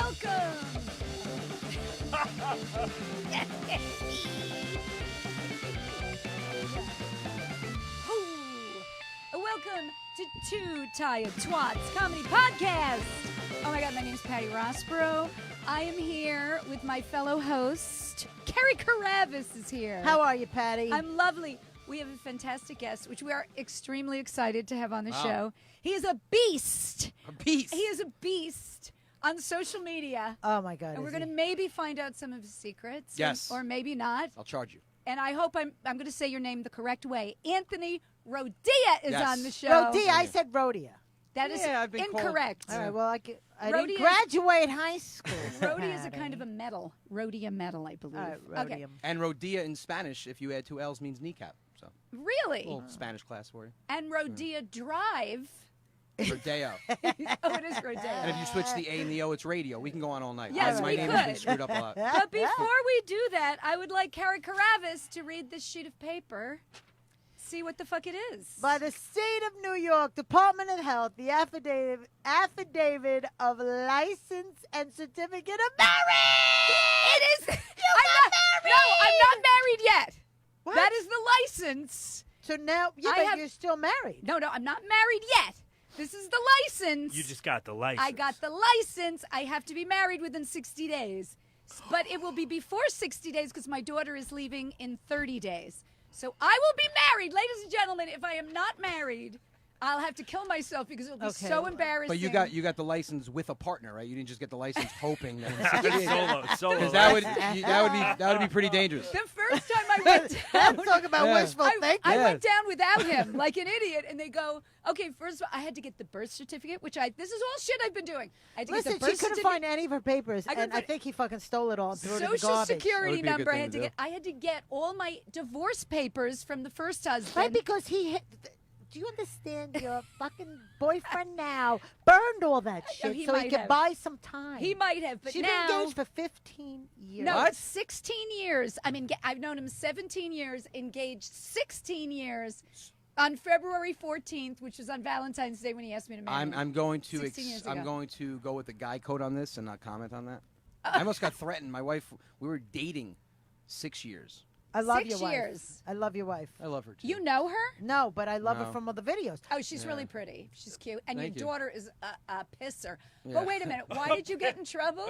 Welcome. Welcome to Two Tired Twats Comedy Podcast. Oh my God, my name is Patty Rossborough. I am here with my fellow host, Carrie Karavis is here. How are you, Patty? I'm lovely. We have a fantastic guest, which we are extremely excited to have on the show. He is a beast. A beast. He is a beast on social media. Oh, my God. And we're going to maybe find out some of his secrets. Yes. Or maybe not. I'll charge you. And I hope I'm going to say your name the correct way. Anthony Rodia is on the show. Rodia. I said Rodia. That is I've been incorrect. All right, well, I Rodia didn't graduate high school. Rodia is a kind of a medal. Rodia medal, I believe. All right, Okay. Rodium. And Rodia in Spanish, if you add two L's, means kneecap. So Really? a little Spanish class for you. And Rodia Drive. Rodeo. Oh, it is Rodia. And if you switch the A and the O, it's radio. We can go on all night. Yes, My we name could. has been screwed up a lot. But before we do that, I would like Carrie Karavis to read this sheet of paper. See what the fuck it is. By the State of New York Department of Health, the affidavit of license and certificate of marriage. It is. I'm not married yet. What? That is the license. So now, you're still married. No, I'm not married yet. This is the license. You just got the license. I got the license. I have to be married within 60 days. But it will be before 60 days because my daughter is leaving in 30 days. So I will be married. Ladies and gentlemen, if I am not married, I'll have to kill myself because it will be so embarrassing. But you got the license with a partner, right? You didn't just get the license hoping that in 60 days. solo. Because that would be pretty dangerous. The first time I went down, Talk about wishful thinking. I went down without him like an idiot, and they go, okay, first of all, I had to get the birth certificate, this is all shit I've been doing. I had to Listen, get the birth she couldn't certificate. find any of her papers, and I think he fucking stole it all and threw it in the Social garbage. security That would be a good number. thing to do. I had to get all my divorce papers from the first husband. Right, because he hit... Do you understand? Your fucking boyfriend now burned all that shit he so he might could have. buy some time. He might have, but She's now been engaged for 15 years. no, What? 16 years. I mean, I've known him 17 years, engaged 16 years. On February 14th, which was on Valentine's Day when he asked me to marry him. I'm going 16 years to ago. go with the guy code on this and not comment on that. I almost got threatened. My wife, we were dating 6 years. I love 6 your wife. years. I love your wife. I love her too. You know her? No, but I love her No. from other videos. Oh, she's Yeah. really pretty. She's cute. And Thank you. your daughter is a pisser. Yeah. But wait a minute. Why did you get in trouble?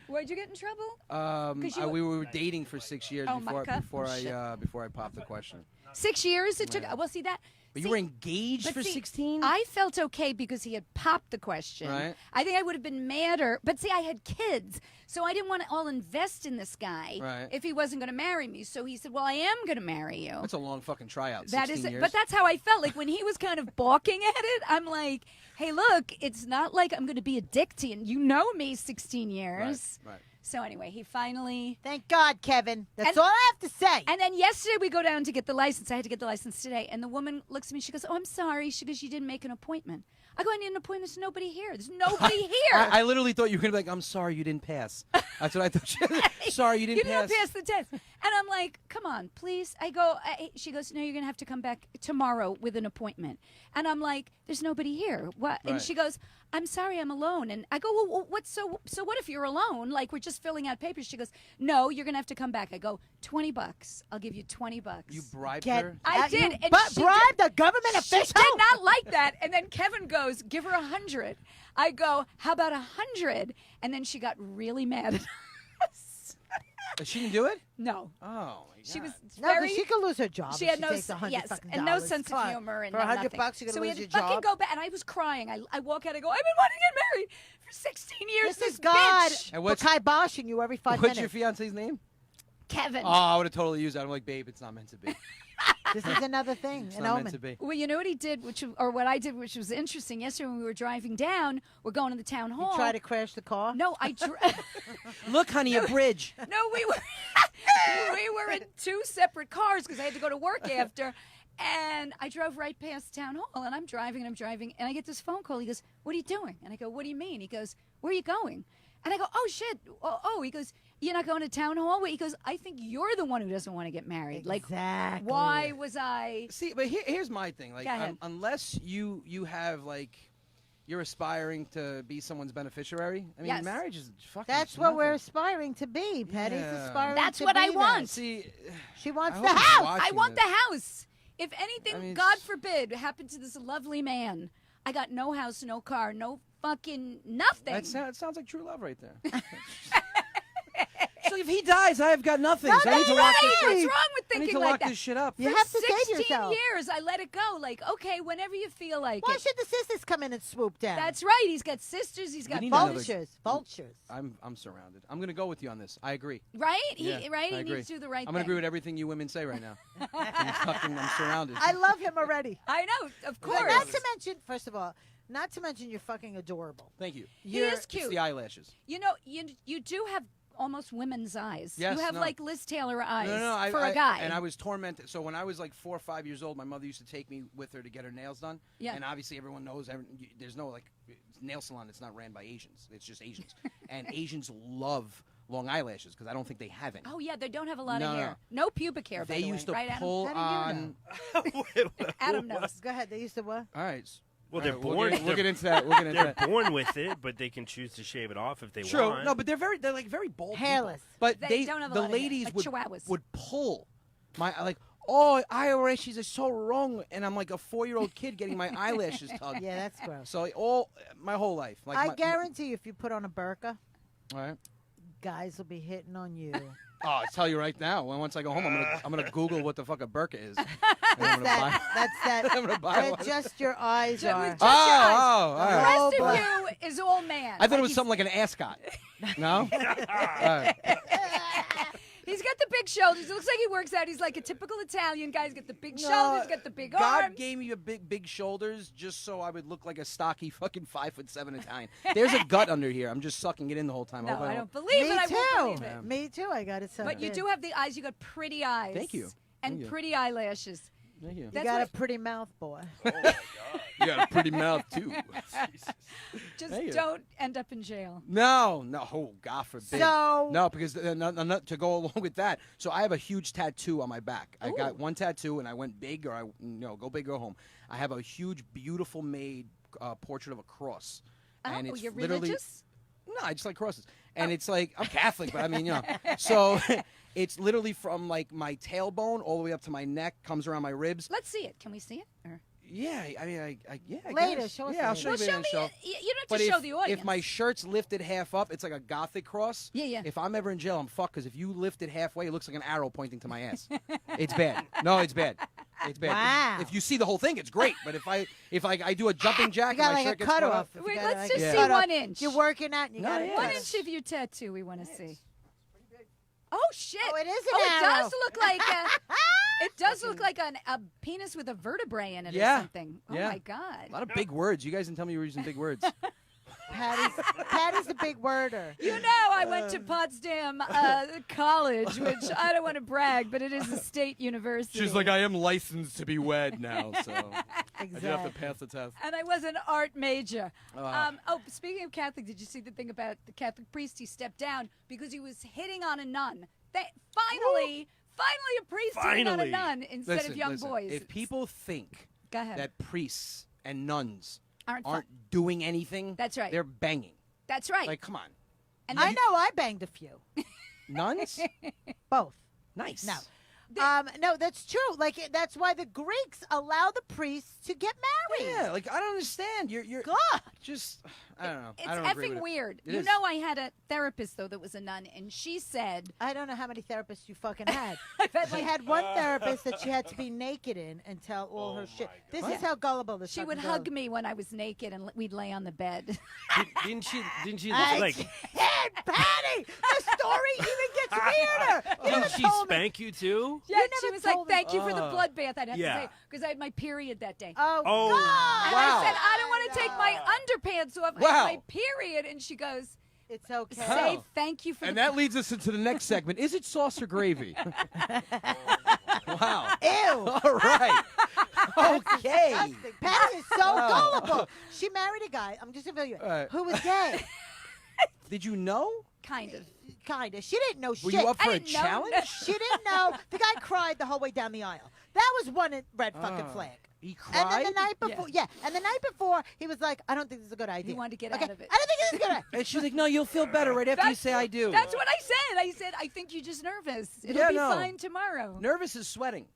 Why did you get in trouble? 'Cause you- we were dating for 6 years Oh, before Micah? before Oh, shit. before I popped the question. 6 years it took. Yeah. Well, see that. But see, you were engaged but for see, 16? I felt okay because he had popped the question. Right. I think I would have been madder. But see, I had kids, so I didn't want to all invest in this guy Right. if he wasn't going to marry me. So he said, "Well, I am going to marry you." That's a long fucking tryout. That 16 is, years. but that's how I felt. Like when he was kind of balking at it, I'm like, "Hey, look, it's not like I'm going to be a dick to you. You know me, 16 years." Right. So anyway, he finally. Thank God, Kevin. That's And- all I have to say. And then yesterday we go down to get the license. I had to get the license today. And the woman looks at me. She goes, "Oh, I'm sorry." She goes, "You didn't make an appointment." I go, "I need an appointment. There's nobody here. There's nobody here." I literally thought you were going to be like, I'm sorry you didn't pass. That's what I thought. Sorry you didn't You pass. didn't pass the test. And I'm like, "Come on, please." I go, she goes, "No, you're going to have to come back tomorrow with an appointment." And I'm like, "There's nobody here." What? And Right. she goes, "I'm sorry, I'm alone." And I go, "Well, what? So what if you're alone? Like we're just filling out papers." She goes, "No, you're going to have to come back." I go, $20. I'll give you $20. You bribed Get her? I out- did, you and she bribed a government She official? did not like that. And then Kevin goes, "Give her 100." I go, "How about 100?" And then she got really mad at us. She didn't do it? No. Oh, my God. She was No, very... because she could lose her job. She if had no, takes $100 yes, fucking and no dollars. sense Come of on. humor and For no $100 nothing. you're So gonna we lose had your to fucking job. go back, and I was crying. I walk out. I go, "I've been wanting to get married for 16 years." This is God bitch. And for what's- kiboshing you every 5 What's your minutes. fiance's name? Kevin. Oh, I would have totally used that. I'm like, babe, it's not meant to be. This is another thing, It's an not omen. meant to be. Well, you know what he did, or what I did, which was interesting. Yesterday when we were driving down, we're going to the town hall. You try to crash the car? No, Look, honey, a bridge. No, we were in two separate cars because I had to go to work after. And I drove right past town hall, and I'm driving, and I get this phone call. He goes, "What are you doing?" And I go, "What do you mean?" He goes, "Where are you going?" And I go, "Oh, shit. Oh." He goes, "You're not going to town hall?" He goes, "I think you're the one who doesn't want to get married. Exactly. Like, why was I?" See, but here's my thing. Like, Go ahead. unless you have like, you're aspiring to be someone's beneficiary. I mean, Yes. marriage is fucking. That's what we're nothing. aspiring to be. Patty's Yeah. aspiring That's to what be I that. want. See, She wants I the hope he's house. I watching want this. the house. If anything, I mean, God forbid, happened to this lovely man, I got no house, no car, no fucking nothing. That sounds like true love right there. So if he dies, I have got nothing. No, so I need to no, lock no. this What's shit. wrong with I need thinking to like lock that? this shit up. You For have to save 16 yourself. years, I let it go. Like, okay, whenever you feel like Why it. should the sisters come in and swoop down? That's right. He's got sisters. He's got need another- vultures. Vultures. I'm surrounded. I'm gonna go with you on this. I agree. right. Yeah, Right. I He agree. needs to do the right I'm thing. gonna agree with everything you women say right now. I'm surrounded. I love him already. I know, of But course. not to mention, first of all, not to mention you're fucking adorable. Thank you. He You're- is It's cute. the eyelashes. You know, you do have almost women's eyes. Yes, you have no. like Liz Taylor eyes No, for a guy. And I was tormented. So when I was like 4 or 5 years old, my mother used to take me with her to get her nails done. Yeah. And obviously everyone knows there's no like nail salon that's not ran by Asians. It's just Asians. And Asians love long eyelashes because I don't think they have any. Oh yeah, they don't have a lot No, of no. hair. No pubic hair. By They the used way. to right, Adam? pull How do you on. Adam knows. Go ahead. They used to what? All right. Well, All they're right, born. We'll get into that. We'll get into They're that. born with it, but they can choose to shave it off if they True. want. No, but they're like very bold. people. Hairless. But They don't have a the lot of hair, ladies like would chihuahuas. would pull my like. Oh, eyelashes are so wrong, and I'm like a 4-year-old kid getting my eyelashes tugged. Yeah, that's gross. So my whole life, like I guarantee you, if you put on a burqa, All right. guys will be hitting on you. Oh, I'll tell you right now. Once I go home, I'm gonna Google what the fuck a burqa is. And I'm gonna buy. That's that. I'm gonna buy That one. just your eyes Just- are. just your eyes. All The right. rest Oh, of boy. you is all man. I thought it was he's- something like an ascot. No. All right. He's got the big shoulders. It looks like he works out. He's like a typical Italian guy. He's got the big No, shoulders, got the big God arms. gave me a big shoulders just so I would look like a stocky fucking 5'7" Italian. There's a gut under here. I'm just sucking it in the whole time. No, hope I don't. don't believe Me it. I too. won't believe it. Me too. I got it. But you do have the eyes. You got pretty eyes. Thank you. And Thank you. pretty eyelashes. Thank you. You That's got what- a pretty mouth, boy. Oh my God. You got a pretty mouth too. Just Thank you. don't end up in jail. No. Oh, God forbid. So No, because no, to go along with that. So I have a huge tattoo on my back. I got one tattoo, and I went big, or go big or home. I have a huge, beautiful made portrait of a cross, and Oh, it's you're literally religious? no, I just like crosses, and it's like I'm Catholic, but I mean, so it's literally from like my tailbone all the way up to my neck, comes around my ribs. Let's see it. Can we see it? Or- Yeah, I mean, I Later, guess. show us Yeah, I'll later. show Well, you show on me. the show. You don't have But to show the audience. if my shirt's lifted half up, it's like a gothic cross. Yeah, yeah. If I'm ever in jail, I'm fucked because if you lift it halfway, it looks like an arrow pointing to my ass. It's bad. No, it's bad. It's bad. Wow. If you see the whole thing, it's great. But if I do a jumping jack you got and my like a shirt gets cut cutoff. off, If you Wait, got, let's like, just a see cutoff. 1 inch. You're working out and you No, got yeah. 1 it. inch of your tattoo we want to see. Oh shit! Oh, it is an Oh, it arrow. does look like it does look like a penis with a vertebrae in it Yeah. or something. Oh Yeah. my god! a lot of big words. You guys didn't tell me you were using big words. Patty's a big worder. You know, I went to Potsdam College, which I don't want to brag, but it is a state university. I am licensed to be wed now, so Exactly. pass the test. and I was an art major. Ah. Speaking of Catholic, did you see the thing about the Catholic priest? He stepped down because he was hitting on a nun. Finally, a priest hitting on a Finally. nun instead of young boys. If people think Go ahead. that priests and nuns aren't aren't doing anything, That's right. they're banging. That's right. Like, come on. and I then- know. I banged a few. Nuns? Both. Nice. No. No, that's true. Like that's why the Greeks allow the priests to get married. Yeah, like I don't understand. You're God. just I don't know. It's I don't agree effing with it. weird. It You is. know, I had a therapist though that was a nun, and she said, I don't know how many therapists you fucking had. "I've had She like had one therapist that she had to be naked in and tell all her shit. This is how gullible this she fucking would girl hug is. me when I was naked, and we'd lay on the bed." Didn't she I like? can't, Patty. The story even gets weirder. You Didn't never she told me. spank you too? Yeah, You she never was like, told me. "Thank you for the Oh. blood bath." I'd have Yeah. to say because I had my period that day. Oh, Oh, God. And Wow. I said, "I don't want to take my underpants off. I Wow. have my period." And she goes, It's okay. "Say Oh. thank you for And the." that leads us into the next segment. Is it sauce or gravy? Wow. Ew. All right. Okay. Disgusting. Patty is so Oh. gullible. She married a guy. I'm just gonna tell you Right. who was gay. Did you know? kind of. Kinda. She didn't know Were shit. you up I for a didn't know. challenge? She didn't know. The guy cried the whole way down the aisle. That was one red fucking Oh. flag. He cried. And then the night before, and the night before, he was like, I don't think this is a good idea. He wanted to get okay? out of it. I don't think this is a good idea. And she's like, no, you'll feel better right after you say I do. That's what I said. I said, I think you're just nervous. It'll Yeah, be no. fine tomorrow. Nervous is sweating.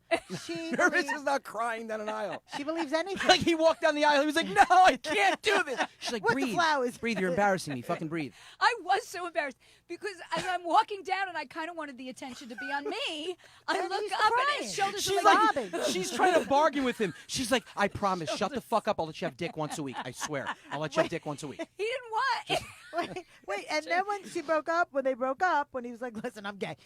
She Nervous believes, is not crying down an aisle. she believes anything. Like he walked down the aisle, he was like, no, I can't do this. She's like, With the breathe. flowers. Breathe, you're embarrassing me. Fucking breathe. I was so embarrassed because as I'm walking down and I kind of wanted the attention to be on me, I And look he's up and crying. his shoulders She's are like, Bobbing. she's trying to bargain with him. She's like, I promise, shut the fuck up. I'll let you have dick once a week. I swear. I'll let you have dick once a week. he didn't want. Wait, and then when they broke up, when he was like, listen, I'm gay.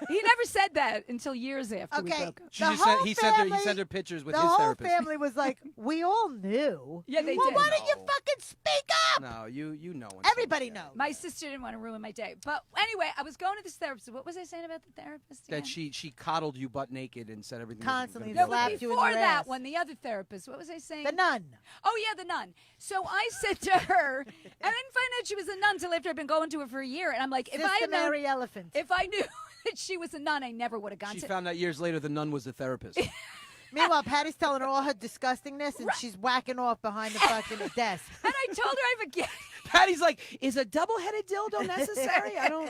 He never said that until years after we Okay. broke up. She The just sent, whole he family- sent her pictures with the his whole therapist. family was like, we all knew. Yeah, they well, did. why don't you No. fucking speak up? No, you know. when Everybody someone's knows. gay. My sister didn't want to ruin my day. But anyway, I was going to this therapist. What was I saying about the therapist again? That she coddled you butt naked and said everything. Constantly Was No, gonna be but okay. slapped you in before your that ass. one, the other therapist, what was I saying? The nun. Oh, yeah, the nun. So I said to her, and I didn't find out she was a nun until after I'd been going to her for a year. And I'm like, if I Sister had known, Mary Elephant. if I knew that she was a nun, I never would have gone She to found out years later the nun was the therapist. Meanwhile, Patty's telling her all her disgustingness, and she's whacking off behind the fucking desk. And I told her I forget. Patty's like, is a double-headed dildo necessary? I don't.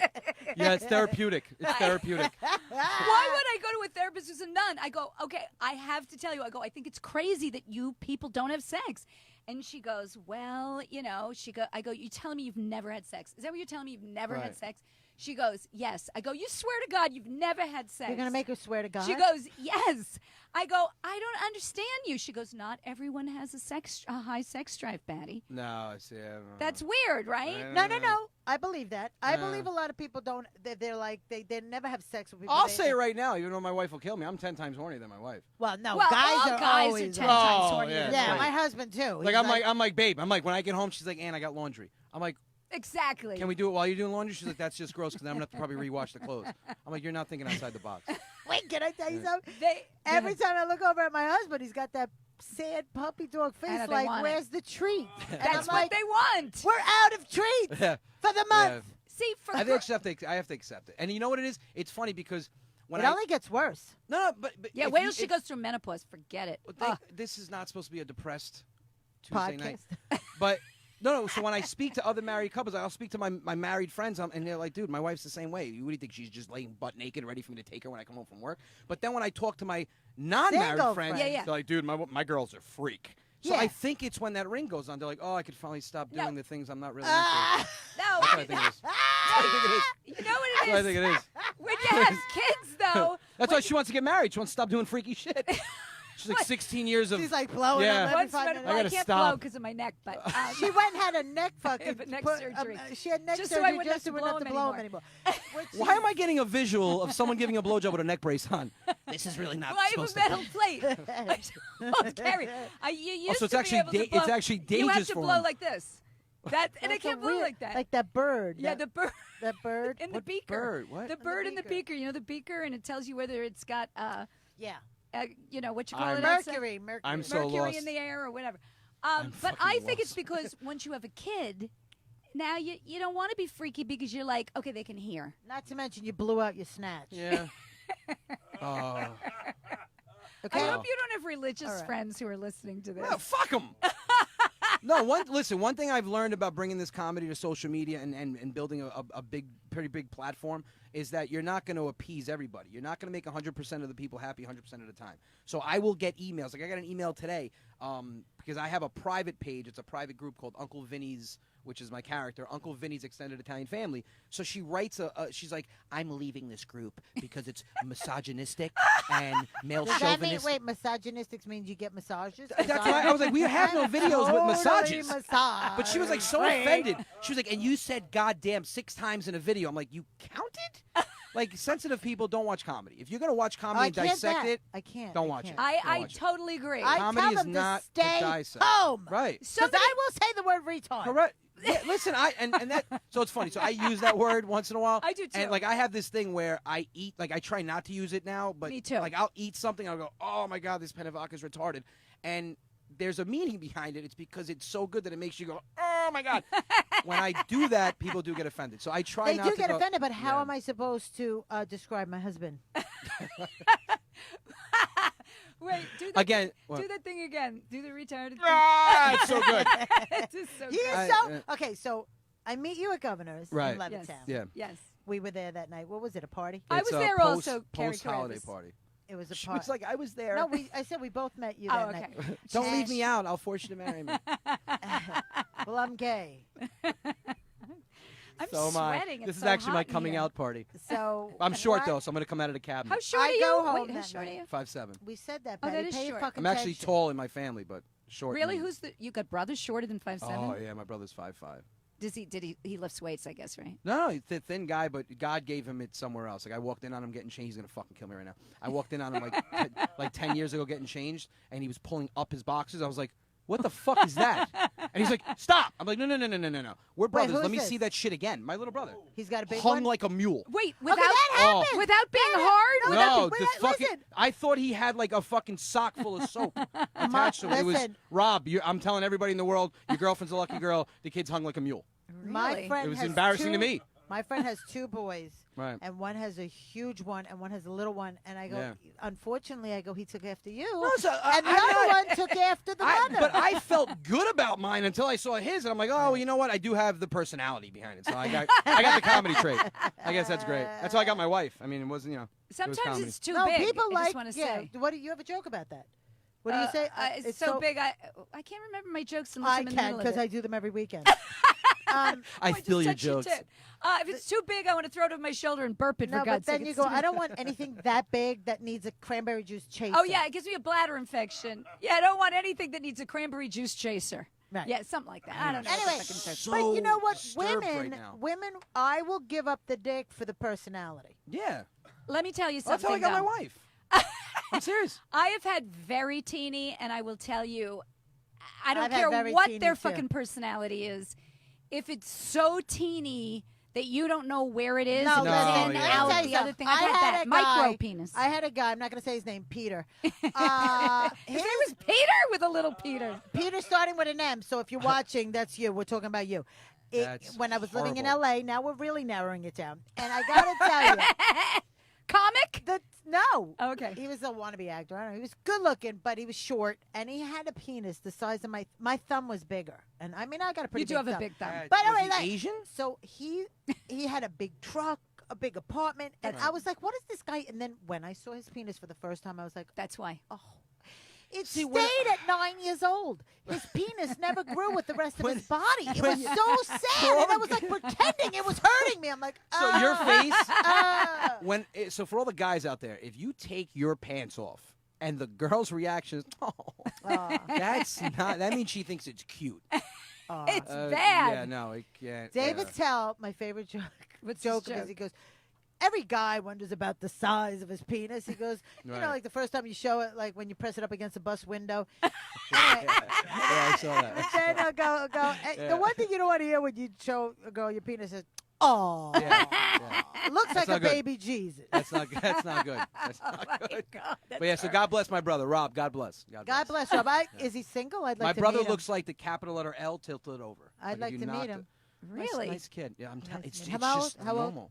Yeah, it's therapeutic. It's therapeutic. Why would I go to a therapist who's a nun? I go, okay, I have to tell you. I go, I think it's crazy that you people don't have sex. And she goes, well, you know, I go, you telling me you've never had sex? Is that what you're telling me? You've never had Right. sex? She goes, yes. I go, you swear to God you've never had sex? You're going to make her swear to God? She goes, yes. I go, I don't understand you. She goes, not everyone has a high sex drive, Patty. No, see, I don't know. That's weird, right? No. I believe that. I believe a lot of people don't. They're like, they never have sex with people. I'll they- say it right now, even though my wife will kill me. I'm 10 times hornier than my wife. Well, no, Well, guys all are guys always. are 10 times Oh, hornier yeah, than Yeah, right. my husband too. Like He's I'm like, babe. I'm like, when I get home, she's like, Ann, I got laundry. I'm like, Exactly. can we do it while you're doing laundry? She's like, that's just gross because I'm gonna have to probably rewash the clothes. I'm like, you're not thinking outside the box. Wait, can I tell you something? They, Every time I look over at my husband, he's got that sad puppy dog face. know, they Like, want it. where's the treat? And That's I'm what like, they want. we're out of treats Yeah. for the month. See, for I have to accept it. And you know what it is? It's funny because when It only gets worse. no, but yeah, if wait you- till she if- goes through menopause. Forget it. this is not supposed to be a depressed Tuesday night. Podcast. But no. So when I speak to other married couples, I'll speak to my married friends, and they're like, "Dude, my wife's the same way. What do you think? She's just laying butt naked, ready for me to take her when I come home from work." But then when I talk to my non-married Single friends, friends. Yeah. they're like, "Dude, my girl's a freak." So Yeah. I think it's when that ring goes on. They're like, "Oh, I could finally stop doing No. the things I'm not really Ah. into." No, That's what I think it is. That's what I think it is. you know what That's it what I is? think it is. When you have kids, though, That's why she wants to get married. She wants to stop doing freaky shit. She's like 16 years of. She's like blowing Yeah. up every once, 5 but, minutes. well, I gotta can't stop. blow because of my neck, but She went and had a neck fucking but neck put- surgery. she had neck Just so I surgery wouldn't just have so to we wouldn't have to blow blow him him anymore. Which Why am I getting a visual of someone giving a blowjob with a neck brace on? This is really not well, I have supposed a metal plate. I carry. You used so it's to actually be able to blow, it's actually you have dangerous to for blow him. like this. That and I That's a can't blow weird- like that. Like that bird. yeah, that, the bird that bird. in the What beaker. bird? What? The bird in the beaker. beaker. You know the beaker, and it tells you whether it's got Yeah. you know what you call I'm- it. outside? Mercury. I'm so Mercury lost. in the air or whatever. I'm But fucking I think it's lost. because once you have a kid, now you don't want to be freaky because you're like, okay, they can hear. Not to mention you blew out your snatch. Yeah. Oh. Okay. I Oh. hope you don't have religious All right. friends who are listening to this. Well, fuck them. No, one thing I've learned about bringing this comedy to social media and building a pretty big platform is that you're not going to appease everybody. You're not going to make 100% of the people happy 100% of the time. So I will get emails. Like I got an email today because I have a private page. It's a private group called Uncle Vinny's, which is my character, Uncle Vinny's Extended Italian Family. So she writes she's like, I'm leaving this group because it's misogynistic and male Does that mean, chauvinist. wait, misogynistic means you get massages? That's why I was like, we have no videos with massages. Massage. But she was like so offended. She was like, and you said goddamn 6 times in a video. I'm like, you counted? Like, sensitive people don't watch comedy. If you're going to watch Oh, comedy I and can't dissect that. it, I can't. don't I watch can't. it. I watch it. totally agree. I Comedy tell is them not to to stay dissect. home. right. Because Somebody- I will say the word retard. Correct. Yeah, listen, and that so it's funny. So I use that word once in a while. I do, too. And like I have this thing where I eat, like I try not to use it now, but Me too. like I'll eat something, I'll go, oh my god, this Penavaka is retarded, and there's a meaning behind it. It's because it's so good that it makes you go, oh my god. When I do that, people do get offended. So I try They not do to get go, offended, but how Yeah. am I supposed to describe my husband? When Wait, do that. Again, Do that thing again. Do the retarded thing. Ah, it's so good. It's just so He good. is so okay. So I meet you at Governor's Right. in Levittown. Yes. Yeah. Yes. We were there that night. What was it? A party? I It's was a there also, Carrie Post-holiday Kravis. party. It was a She party. was like, I was there. No, I said we both met you Oh, that okay. night. Don't leave And- me out. I'll force you to marry me. Well, I'm gay. I'm So am I. sweating. This It's is so actually my hot in coming here. out party. So I'm short what? though, so I'm gonna come out of the cabinet. How short I are you? go home Wait, how that short are night. you? 5'7". We said that, Oh, that Patty. is Pay your short. fucking I'm actually attention. tall in my family, but short. Really? in- Who's the? You got brothers shorter than 5'7"? Oh yeah, my brother's 5'5". Does he? Did he lifts weights? I guess, right? No, he's a thin guy, but God gave him it somewhere else. Like I walked in on him getting changed. He's gonna fucking kill me right now. I walked in on him like 10 years ago getting changed, and he was pulling up his boxes. I was like, "What the fuck is that?" And he's like, "Stop!" I'm like, "No. We're brothers. who's Let me this? see that shit again." My little brother He's got a big hung one. like a mule. Wait, Okay, without that happened. without being hard. No, wait, the wait, fucking. listen. I thought he had like a fucking sock full of soap attached to him. It was listen. Rob. I'm telling everybody in the world, your girlfriend's a lucky girl. The kid's hung like a mule. My Really? friend It was has embarrassing to two- me. My friend has two boys, Right. and one has a huge one, and one has a little one. And I go, Yeah. unfortunately, I go, he took after you, No, so, and the I'm other not- one took after the mother. But I felt good about mine until I saw his, and I'm like, oh, well, you know what? I do have the personality behind it, so I got the comedy trait. I guess that's great. That's how I got my wife. I mean, it wasn't, it was Sometimes comedy. it's too no, big. people I like. just want to Yeah. say. What do you have a joke about that? What do you say? It's so big. I can't remember my jokes unless I I'm in the can middle of because it. I do them every weekend. I I just feel your touched your jokes. tit. If it's too big, I want to throw it over my shoulder and burp it. No, for but God's then sake. you It's go, too I don't want anything that big that needs a cranberry juice chaser. Oh yeah, it gives me a bladder infection. Yeah, I don't want anything that needs a cranberry juice chaser. Right. Yeah, something like that. I don't know. Anyway, what the fucking so But you know what? disturbed right Women, now. women, I will give up the dick for the personality. Yeah. Let me tell you Well, that's something. how I got though. my wife. I'm serious. I have had very teeny, and I will tell you, I don't I've had care very what teeny, their too. fucking personality is. If it's so teeny that you don't know where it is, No, and No, it's listen, in, yeah. let me out, tell you the other something. thing. I've I had had that a micro guy- penis. I had a guy. I'm not going to say his name, Peter. His name was Peter with a little Peter. Peter starting with an M. So if you're watching, that's you. We're talking about you. That's when I was living in horrible. L.A., now we're really narrowing it down. And I got to tell you, Comic? no. Okay. He was a wannabe actor. I don't know. He was good looking, but he was short, and he had a penis the size of my thumb was bigger. And I mean, I got a pretty You do big have a thumb. big thumb. But was anyway, he like- Asian? So he had a big truck, a big apartment, and I was like, "What is this guy?" And then when I saw his penis for the first time, I was like, That's why. "Oh." It See, stayed when- at 9 years old. His penis never grew with the rest of When- his body. It when was you- so sad, and I was like pretending it was hurting me. I'm like, So your face, "Ah." so for all the guys out there, if you take your pants off and the girl's reaction is, oh, that's not, that means she thinks it's cute. It's Yeah, bad. no, it can't. David yeah. Tell, my favorite joke. What's his joke is joke? he goes, every guy wonders about the size of his penis. He goes, you know, Right. like the first time you show it, like when you press it up against a bus window. Yeah, I saw that. Then I'll go. Yeah. The one thing you don't want to hear when you show a girl your penis is, oh, Yeah, yeah. it looks like not a good. baby Jesus. That's not good. That's not good. That's Oh not my good. God. But yeah, so God bless my brother, Rob. God bless. God bless Rob. Is he single? I'd like My to brother meet him. looks like the capital letter L tilted over. I'd if like you to meet knocked him. it. Really? Nice kid. Yeah, I'm telling. Nice It's to meet him. How just old? How old? normal.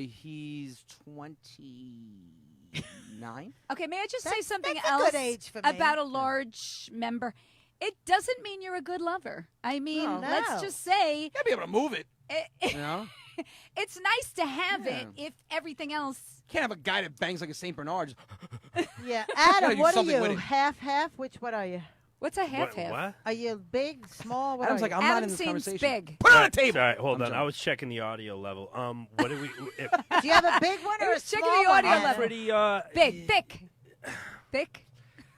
He's 29. Okay, may I just say That's- something that's a else good age for me. about a large member? It doesn't mean you're a good lover. I mean, No. let's No. just say You gotta be able to move it. it, You know, it's nice to have Yeah. it if everything else. can't have a guy that bangs like a Saint Bernard. Yeah, Gotta Adam. do What are something with you? it. Half? What are you? What's a half? What? Are you big, small? What Adam's are like, you? I'm not Adam in this seems conversation. big. Put it on the Sorry, table. hold I'm on. joking. I was checking the audio level. What do we? Do you have a big one He or a was checking small the one? audio Adam? level. pretty Big, thick, thick.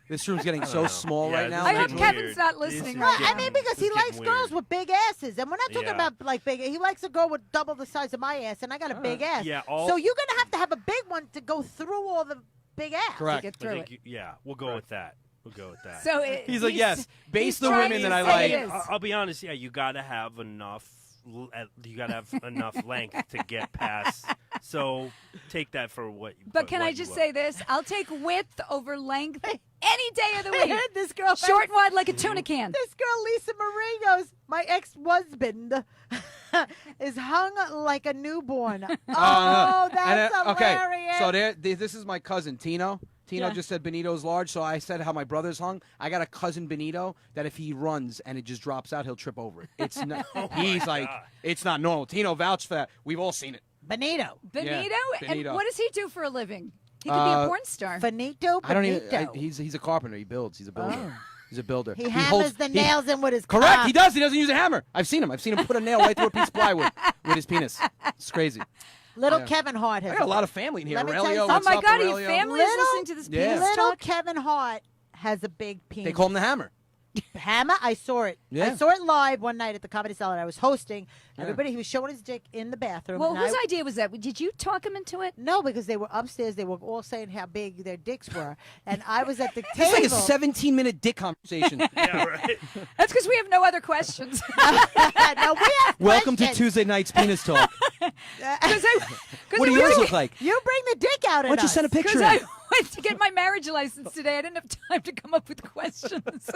This room's getting I don't so know. small Yeah, right this now. is I hope getting Kevin's weird. not This listening is right Well, I now. mean, because he It's likes getting girls weird. with big asses, and we're not talking Yeah. about like big. He likes a girl with double the size of my ass, and I got a big ass. Yeah, So you're gonna have a big one to go through all the big ass. Correct. Get I through think it. yeah, we'll go with that. We'll go with that. So He's like, yes, base he's the trying women to that I say like. it is. I'll be honest. Yeah, you gotta have enough. You gotta have enough length to get past. So take that for what. But can what I you just will. say this? I'll take width over length any day of the week. This girl, Short and wide like a tuna can. This girl, Lisa Marie, goes, my ex-husband is hung like a newborn. Oh, no. that's And, okay, hilarious. so this is my cousin Tino. Tino Yeah. just said Benito's large, so I said how my brother's hung. I got a cousin Benito that if he runs and it just drops out, he'll trip over it. It's not. He's like, it's not normal. Tino vouched for that. We've all seen it. Benito. Benito? Benito. And what does he do for a living? He could be a porn star. Benito. I don't Benito. even. He's a carpenter. He builds. He's a builder. Oh. He's a builder. He hammers the nails in with his Correct. cock. He does. He doesn't use a hammer. I've seen him. I've seen him put a nail right through a piece of plywood with his penis. It's crazy. Little Yeah. Kevin Hart has I got a lot of family in here. Let me tell you Aurelio, something. Oh what's my up, God, are you Aurelio? families Little- listening to this Yeah. penis Little talk? Kevin Hart has a big penis. They call him the hammer. Hammer. I saw it. Yeah. I saw it live one night at the Comedy Cellar. I was hosting. Yeah. Everybody, he was showing his dick in the bathroom. Well, and whose I, idea was that? Did you talk him into it? No, because they were upstairs. They were all saying how big their dicks were, and I was at the It's like a table. 17-minute dick conversation. Yeah, right. That's because we have no other questions. No, we have Welcome to questions. Tuesday night's penis talk. What do yours look like? You bring the dick out. Why don't you send a picture Because in? I went to get my marriage license today. I didn't have time to come up with questions.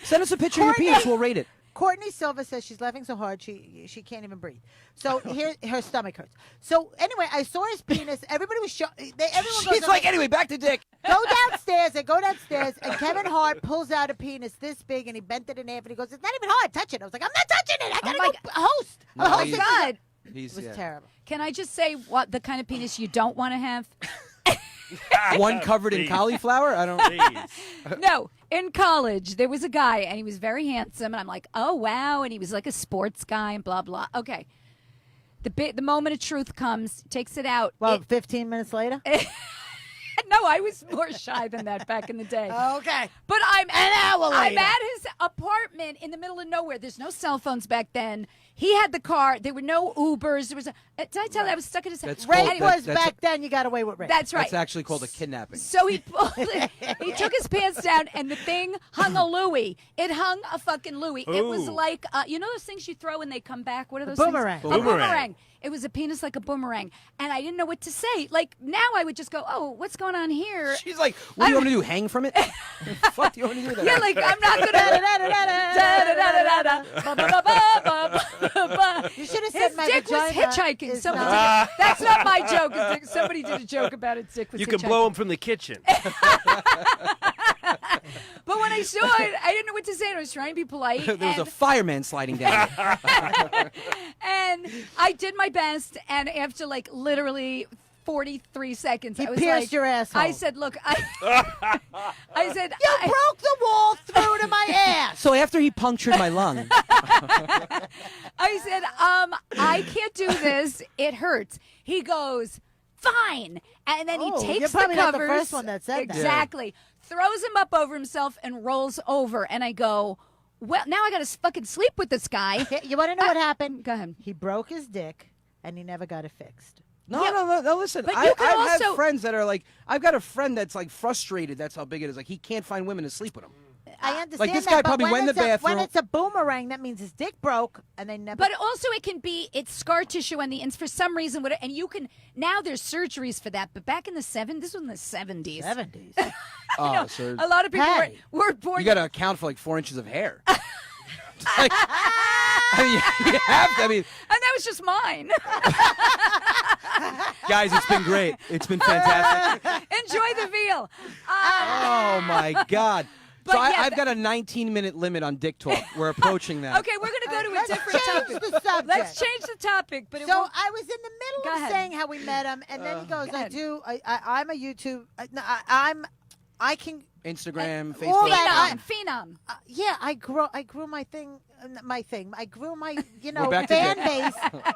Send us a picture of your Courtney- penis. We'll rate it. Courtney Silva says she's laughing so hard she can't even breathe. So here her stomach hurts. So anyway, I saw his penis. Everybody was everyone She's goes, like, anyway, back to dick. go downstairs. I go downstairs, and Kevin Hart pulls out a penis this big, and he bent it in half, and he goes, "It's not even hard. Touch it." I was like, "I'm not touching it. I gotta my go host." No, I'm Oh, hosting. God. He's It was yeah. terrible. Can I just say what the kind of penis you don't want to have? One covered in Please. cauliflower. I don't. Please. No, in college, there was a guy, and he was very handsome, and I'm like, oh, wow, and he was like a sports guy, and blah, blah. Okay. The moment of truth comes, takes it out. Well, 15 minutes later. No, I was more shy than that back in the day. Okay. But I'm hour I'm later. at his apartment in the middle of nowhere. There's no cell phones back then. He had the car. There were no Ubers. There was. Did I tell you I was stuck in his? That's Rape called- was that's- back then. You got away with rape. That's right. That's actually called a kidnapping. So he pulled it. He took his pants down, and the thing hung a Louis. It hung a fucking Louis. It was Ooh. like you know those things you throw and they come back. What are those boomerang. things? A Boomerang. boomerang. It was a penis like a boomerang, and I didn't know what to say. Like now, I would just go, "Oh, what's going on here?" She's like, what do you want me to do? Hang from it? Fuck do you want me to do with that? Yeah, like I'm not gonna. You should have His said my dick was vagina hitchhiking. is Somebody not- did, that's not my joke. His dick- Somebody did a joke about its dick was You can hitchhiking. blow him from the kitchen. But when I saw it, I didn't know what to say. And I was trying to be polite. There was a and, fireman sliding down. and I did my best. And after like literally 43 seconds, He I was pierced like, your asshole. I said, "Look, I said, You broke the wall through to my ass. So after he punctured my lung, I said, I can't do this. It hurts." He goes, "Fine," and then Oh, he you're takes the probably not the covers. first one that said that. Exactly. Throws him up over himself and rolls over. And I go, "Well, now I got to fucking sleep with this guy." You want to know what happened? Go ahead. He broke his dick, and he never got it fixed. no, Yeah. no. Listen, But I you could have also- friends that are like, I've got a friend that's like frustrated. That's how big it is. Like he can't find women to sleep with him. I understand this that, guy but probably when went in the it's when bathroom- it's a boomerang, that means his dick broke, and they never. But also, it can be it's scar tissue on the ends for some reason. And you can now there's surgeries for that. But back in the this was in the 70s. 70s. Oh, so A lot of people Hey. were born. you got to account for like 4 inches of hair. Like, I mean, you have to. I mean, and that was just mine. guys, it's been great. It's been fantastic. Enjoy the veal. Oh my God. But So yeah, I've got a 19-minute limit on dick talk. We're approaching that. Okay, we're gonna go to a Let's different change topic. the subject. Let's change the topic. But it So won't- I was in the middle Go of ahead. saying how we met him, and then he goes, Go ahead. I'm a YouTube. I can. Instagram, all Facebook. that- Phenom. Yeah, I grew my thing. I grew my, We're back to fan dick. base.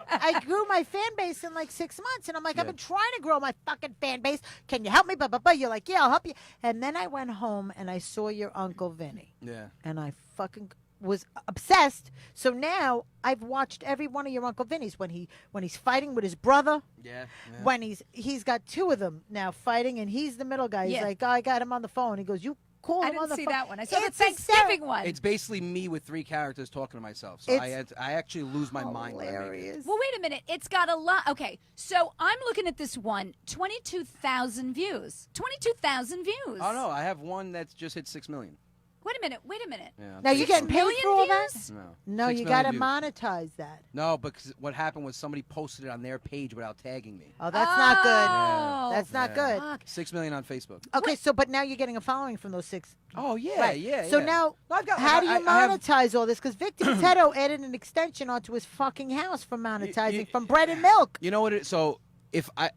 I grew my fan base in like 6 months, and I'm like, I've Yeah. been trying to grow my fucking fan base. Can you help me? But you're like, yeah, I'll help you. And then I went home and I saw your Uncle Vinny, Yeah. and I fucking was obsessed. So now I've watched every one of your Uncle Vinny's when he's fighting with his brother. Yeah. When he's got 2 of them now fighting, and he's the middle guy. He's Yeah. like, oh, I got him on the phone. He goes, you call I him on didn't the see phone. that one. I saw the It's Thanksgiving one. It's basically me with 3 characters talking to myself. So I actually lose my mind. when I make it. Hilarious. Well, wait a minute. It's got a lot. Okay, so I'm looking at this one. 22,000 views. 22,000 views. Oh no, I have one that's just hit 6 million. Wait a minute. Wait a minute. Yeah, Now you getting paid million for all that? views? No. No, 6 you million got to views. monetize that. No, because what happened was somebody posted it on their page without tagging me. Oh, that's not good. Oh. That's not Yeah. good. Fuck. 6 million on Facebook. Okay, so but now you're getting a following from those 6. Oh yeah, Right. yeah. So yeah. now, No, I've got, how do you I have- monetize all this? Because Victor Potato added an extension onto his fucking house for monetizing from bread and milk. You know what? So if I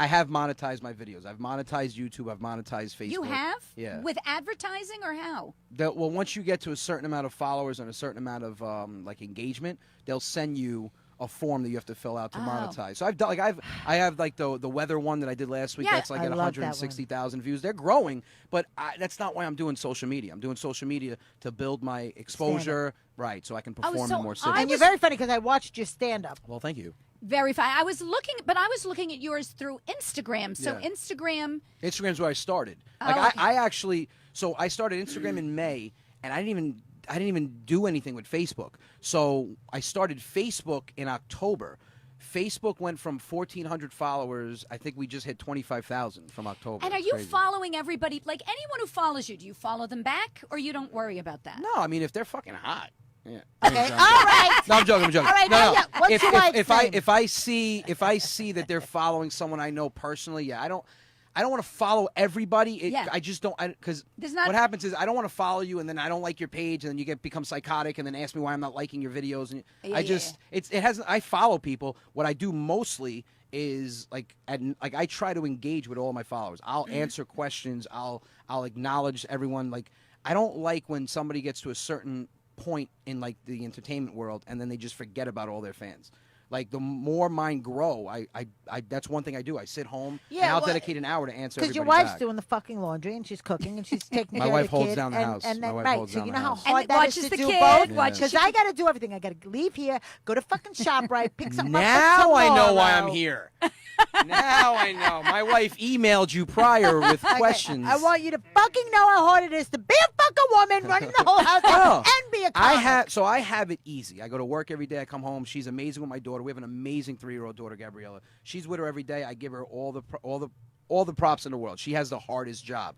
have monetized my videos. I've monetized YouTube. I've monetized Facebook. You have? Yeah. With advertising or how? Well, once you get to a certain amount of followers and a certain amount of like engagement, they'll send you a form that you have to fill out to monetize. So I've done I have like the weather one that I did last week. Yeah. That's like I at love that one. 160,000 views. They're growing, but that's not why I'm doing social media. I'm doing social media to build my exposure, right? So I can perform so in more I cities. And you're very funny because I watched your stand-up. Well, thank you. Very fine. I was looking at yours through Instagram. So Yeah. Instagram's where I started. Like Oh, okay. I actually, so I started Instagram in May, and I didn't even do anything with Facebook. So I started Facebook in October. Facebook went from 1,400 followers. I think we just hit 25,000 from October. And are It's you crazy. following everybody? Like anyone who follows you, do you follow them back or you don't worry about that? No, I mean if they're fucking hot. Yeah. Okay, all right. No, I'm joking. I'm joking. All right, no, now, no. yeah, what's your wife's name? If I see that they're following someone I know personally, yeah, I don't want to follow everybody. Yeah. I just don't, because There's not- what happens is I don't want to follow you and then I don't like your page and then you become psychotic and then ask me why I'm not liking your videos. And I follow people. What I do mostly is I try to engage with all my followers. I'll answer questions. I'll acknowledge everyone. Like I don't like when somebody gets to a certain point in like the entertainment world and then they just forget about all their fans. Like the more mine grow, I that's one thing I do. I sit home and I'll dedicate an hour to answer Because everybody your wife's back. doing the fucking laundry and she's cooking and she's taking My care wife of the holds kid. down the house. And My then, wife right, holds so down you the know how house. hard And that watches is to the do kid, both? watches Because I got to do everything. I got to leave here, go to fucking ShopRite, pick something up Now for I know why tomorrow. I'm here. Now I know. My wife emailed you prior with Okay, questions. I want you to fucking know how hard it is to be a fucking woman running the whole house Oh. and be a comic. I have it easy. I go to work every day. I come home. She's amazing with my daughter. We have an amazing 3-year-old daughter, Gabriella. She's with her every day. I give her all the props in the world. She has the hardest job.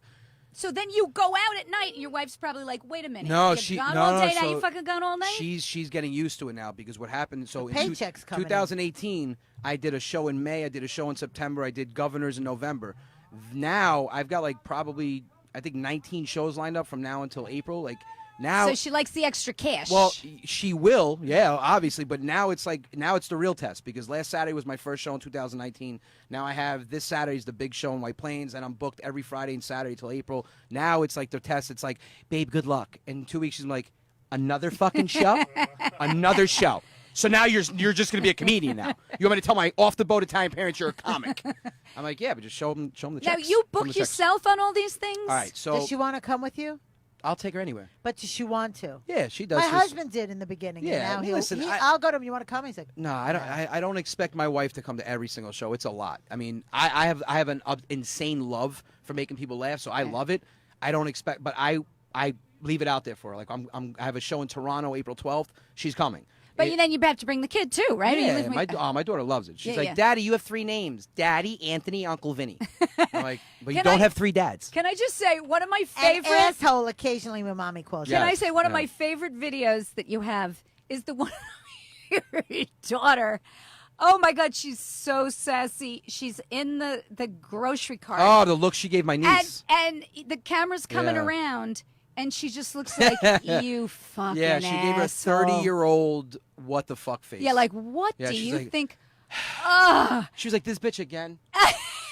So then you go out at night and your wife's probably like, wait a minute. No, you've gone all day now, you fucking gone all night? She's getting used to it now because what happened. So The in paycheck's coming in. 2018, I did a show in May. I did a show in September. I did Governors in November. Now I've got like probably I think 19 shows lined up from now until April. Like now. So she likes the extra cash. Well, she will, yeah, obviously. But now it's the real test because last Saturday was my first show in 2019. Now I have this Saturday's the big show in White Plains, and I'm booked every Friday and Saturday till April. Now it's like the test. It's like, babe, good luck. And in 2 weeks she's like, another fucking show, another show. So now you're just gonna be a comedian now. You want me to tell my off the boat Italian parents you're a comic? I'm like, yeah, but just show them the checks. now you Show 'em book the checks. yourself on all these things? All right, so Does she want to come with you? I'll take her anywhere. But does she want to? Yeah, she does. My Just- husband did in the beginning. Yeah, and now listen, I'll go to him. You want to come? He's like, No, I don't. I don't expect my wife to come to every single show. It's a lot. I mean, I have an insane love for making people laugh, so I love it. I don't expect, but I leave it out there for her. Like I have a show in Toronto, April 12th. She's coming. But It- then you have to bring the kid too, right? Or you Yeah, live with- my daughter loves it. She's Yeah, like, yeah. Daddy, you have 3 names: Daddy, Anthony, Uncle Vinny. I'm like, but you Can don't I- have 3 dads. Can I just say one of my an favorite? asshole occasionally when mommy calls. Can I Yes, say one of yeah. my favorite videos that you have is the one of your daughter. Oh my God, she's so sassy. She's in the grocery cart. Oh, the look she gave my niece. and the camera's coming Yeah. around, and she just looks like you fucking Yeah, she gave her asshole. 30-year-old what the fuck face. Yeah, like what Yeah, do she's you like- think? Ah, She was like, this bitch again.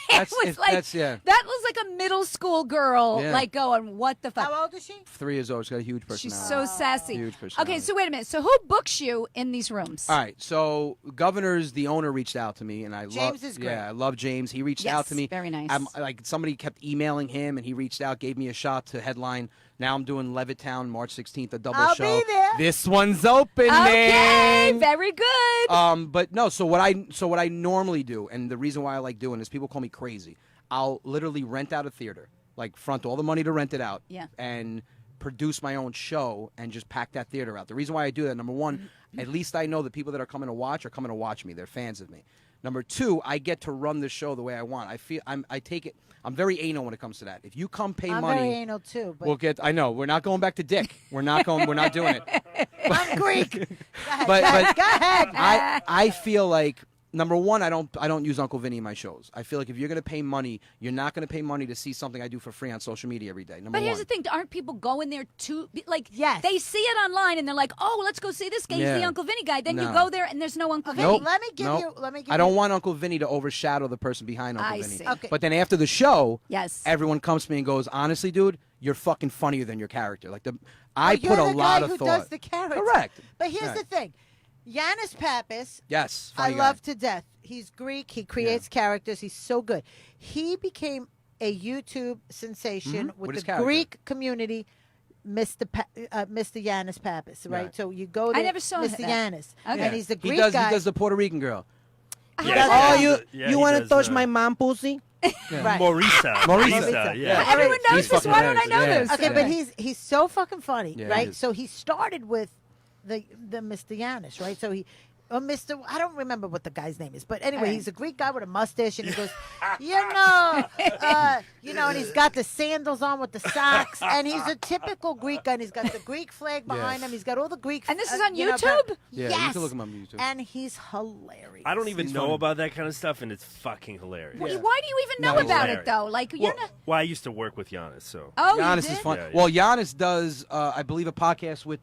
it was like yeah. that was like a middle school girl, Yeah. like going, what the fuck? How old is she? 3 years old. She's got a huge She's personality. so sassy. Huge personality. Okay, so wait a minute. So who books you in these rooms? All right, so Governor's the owner reached out to me, and I love. James is great. Yeah, I love James. He reached Yes, out to me. very nice. I'm like somebody kept emailing him, and he reached out, gave me a shot to headline. Now I'm doing Levittown March 16th, a double I'll show. be there. This one's open, Okay, man. very good. But no. So what I normally do, and the reason why I like doing is people call me crazy. I'll literally rent out a theater, like front all the money to rent it out, Yeah. and produce my own show and just pack that theater out. The reason why I do that, number one, Mm-hmm. at least I know the people that are coming to watch me. They're fans of me. Number two, I get to run the show the way I want. I take it. I'm very anal when it comes to that. If you come pay I'm money, very anal too. But we'll get. I know we're not going back to dick. We're not going. We're not doing it. I'm Greek. Go ahead. But go ahead. I feel like number one, I don't use Uncle Vinny in my shows. I feel like if you're going to pay money, you're not going to pay money to see something I do for free on social media every day. Number But one. here's the thing: aren't people going there to like? Yes. They see it online and they're like, "Oh, let's go see this guy. He's Yeah. the Uncle Vinny guy." Then you No. go there and there's no Uncle Vinny. Nope. Let me give Nope. you. Let me give I don't you. want Uncle Vinny to overshadow the person behind Uncle I Vinny. see. Okay. But then after the show, Yes. everyone comes to me and goes, "Honestly, dude, you're fucking funnier than your character." Like I You're put a the lot guy of who thought. does the character. Correct. But here's Right. the thing, Yanis Pappas. Yes. I funny guy. love to death. He's Greek. He creates characters. He's so good. He became a YouTube sensation With his the character. Greek community. Mr. Yanis Pappas, right? Right. So you go there. never saw Mr. that. Yanis, Okay. and he's the He Greek does. guy. He does the Puerto Rican girl. Yeah, Oh, he you does it. Yeah, he want to does, touch my mom pussy? Right. Marisa. Marisa. Yeah. Everyone knows He's this. fucking Why don't I know hilarious. this? Okay, but he's so fucking funny, Yeah, he right? is. So he started with the Mr. Yanis, right? So Mr. I don't remember what the guy's name is, but anyway, All right. he's a Greek guy with a mustache, and he goes, and he's got the sandals on with the socks, and he's a typical Greek guy, and he's got the Greek flag behind him. He's got all the Greek. And this is on you know, YouTube? Yeah, yes, you can look him up on YouTube. and he's hilarious. I don't even He's know funny. about that kind of stuff, and it's fucking hilarious. Why do you even know No, he's about it hilarious. though? Like Well, you're not. well, I used to work with Giannis, so. Oh, you Giannis did? is fun. Yeah, yeah. Well, Giannis does, I believe, a podcast with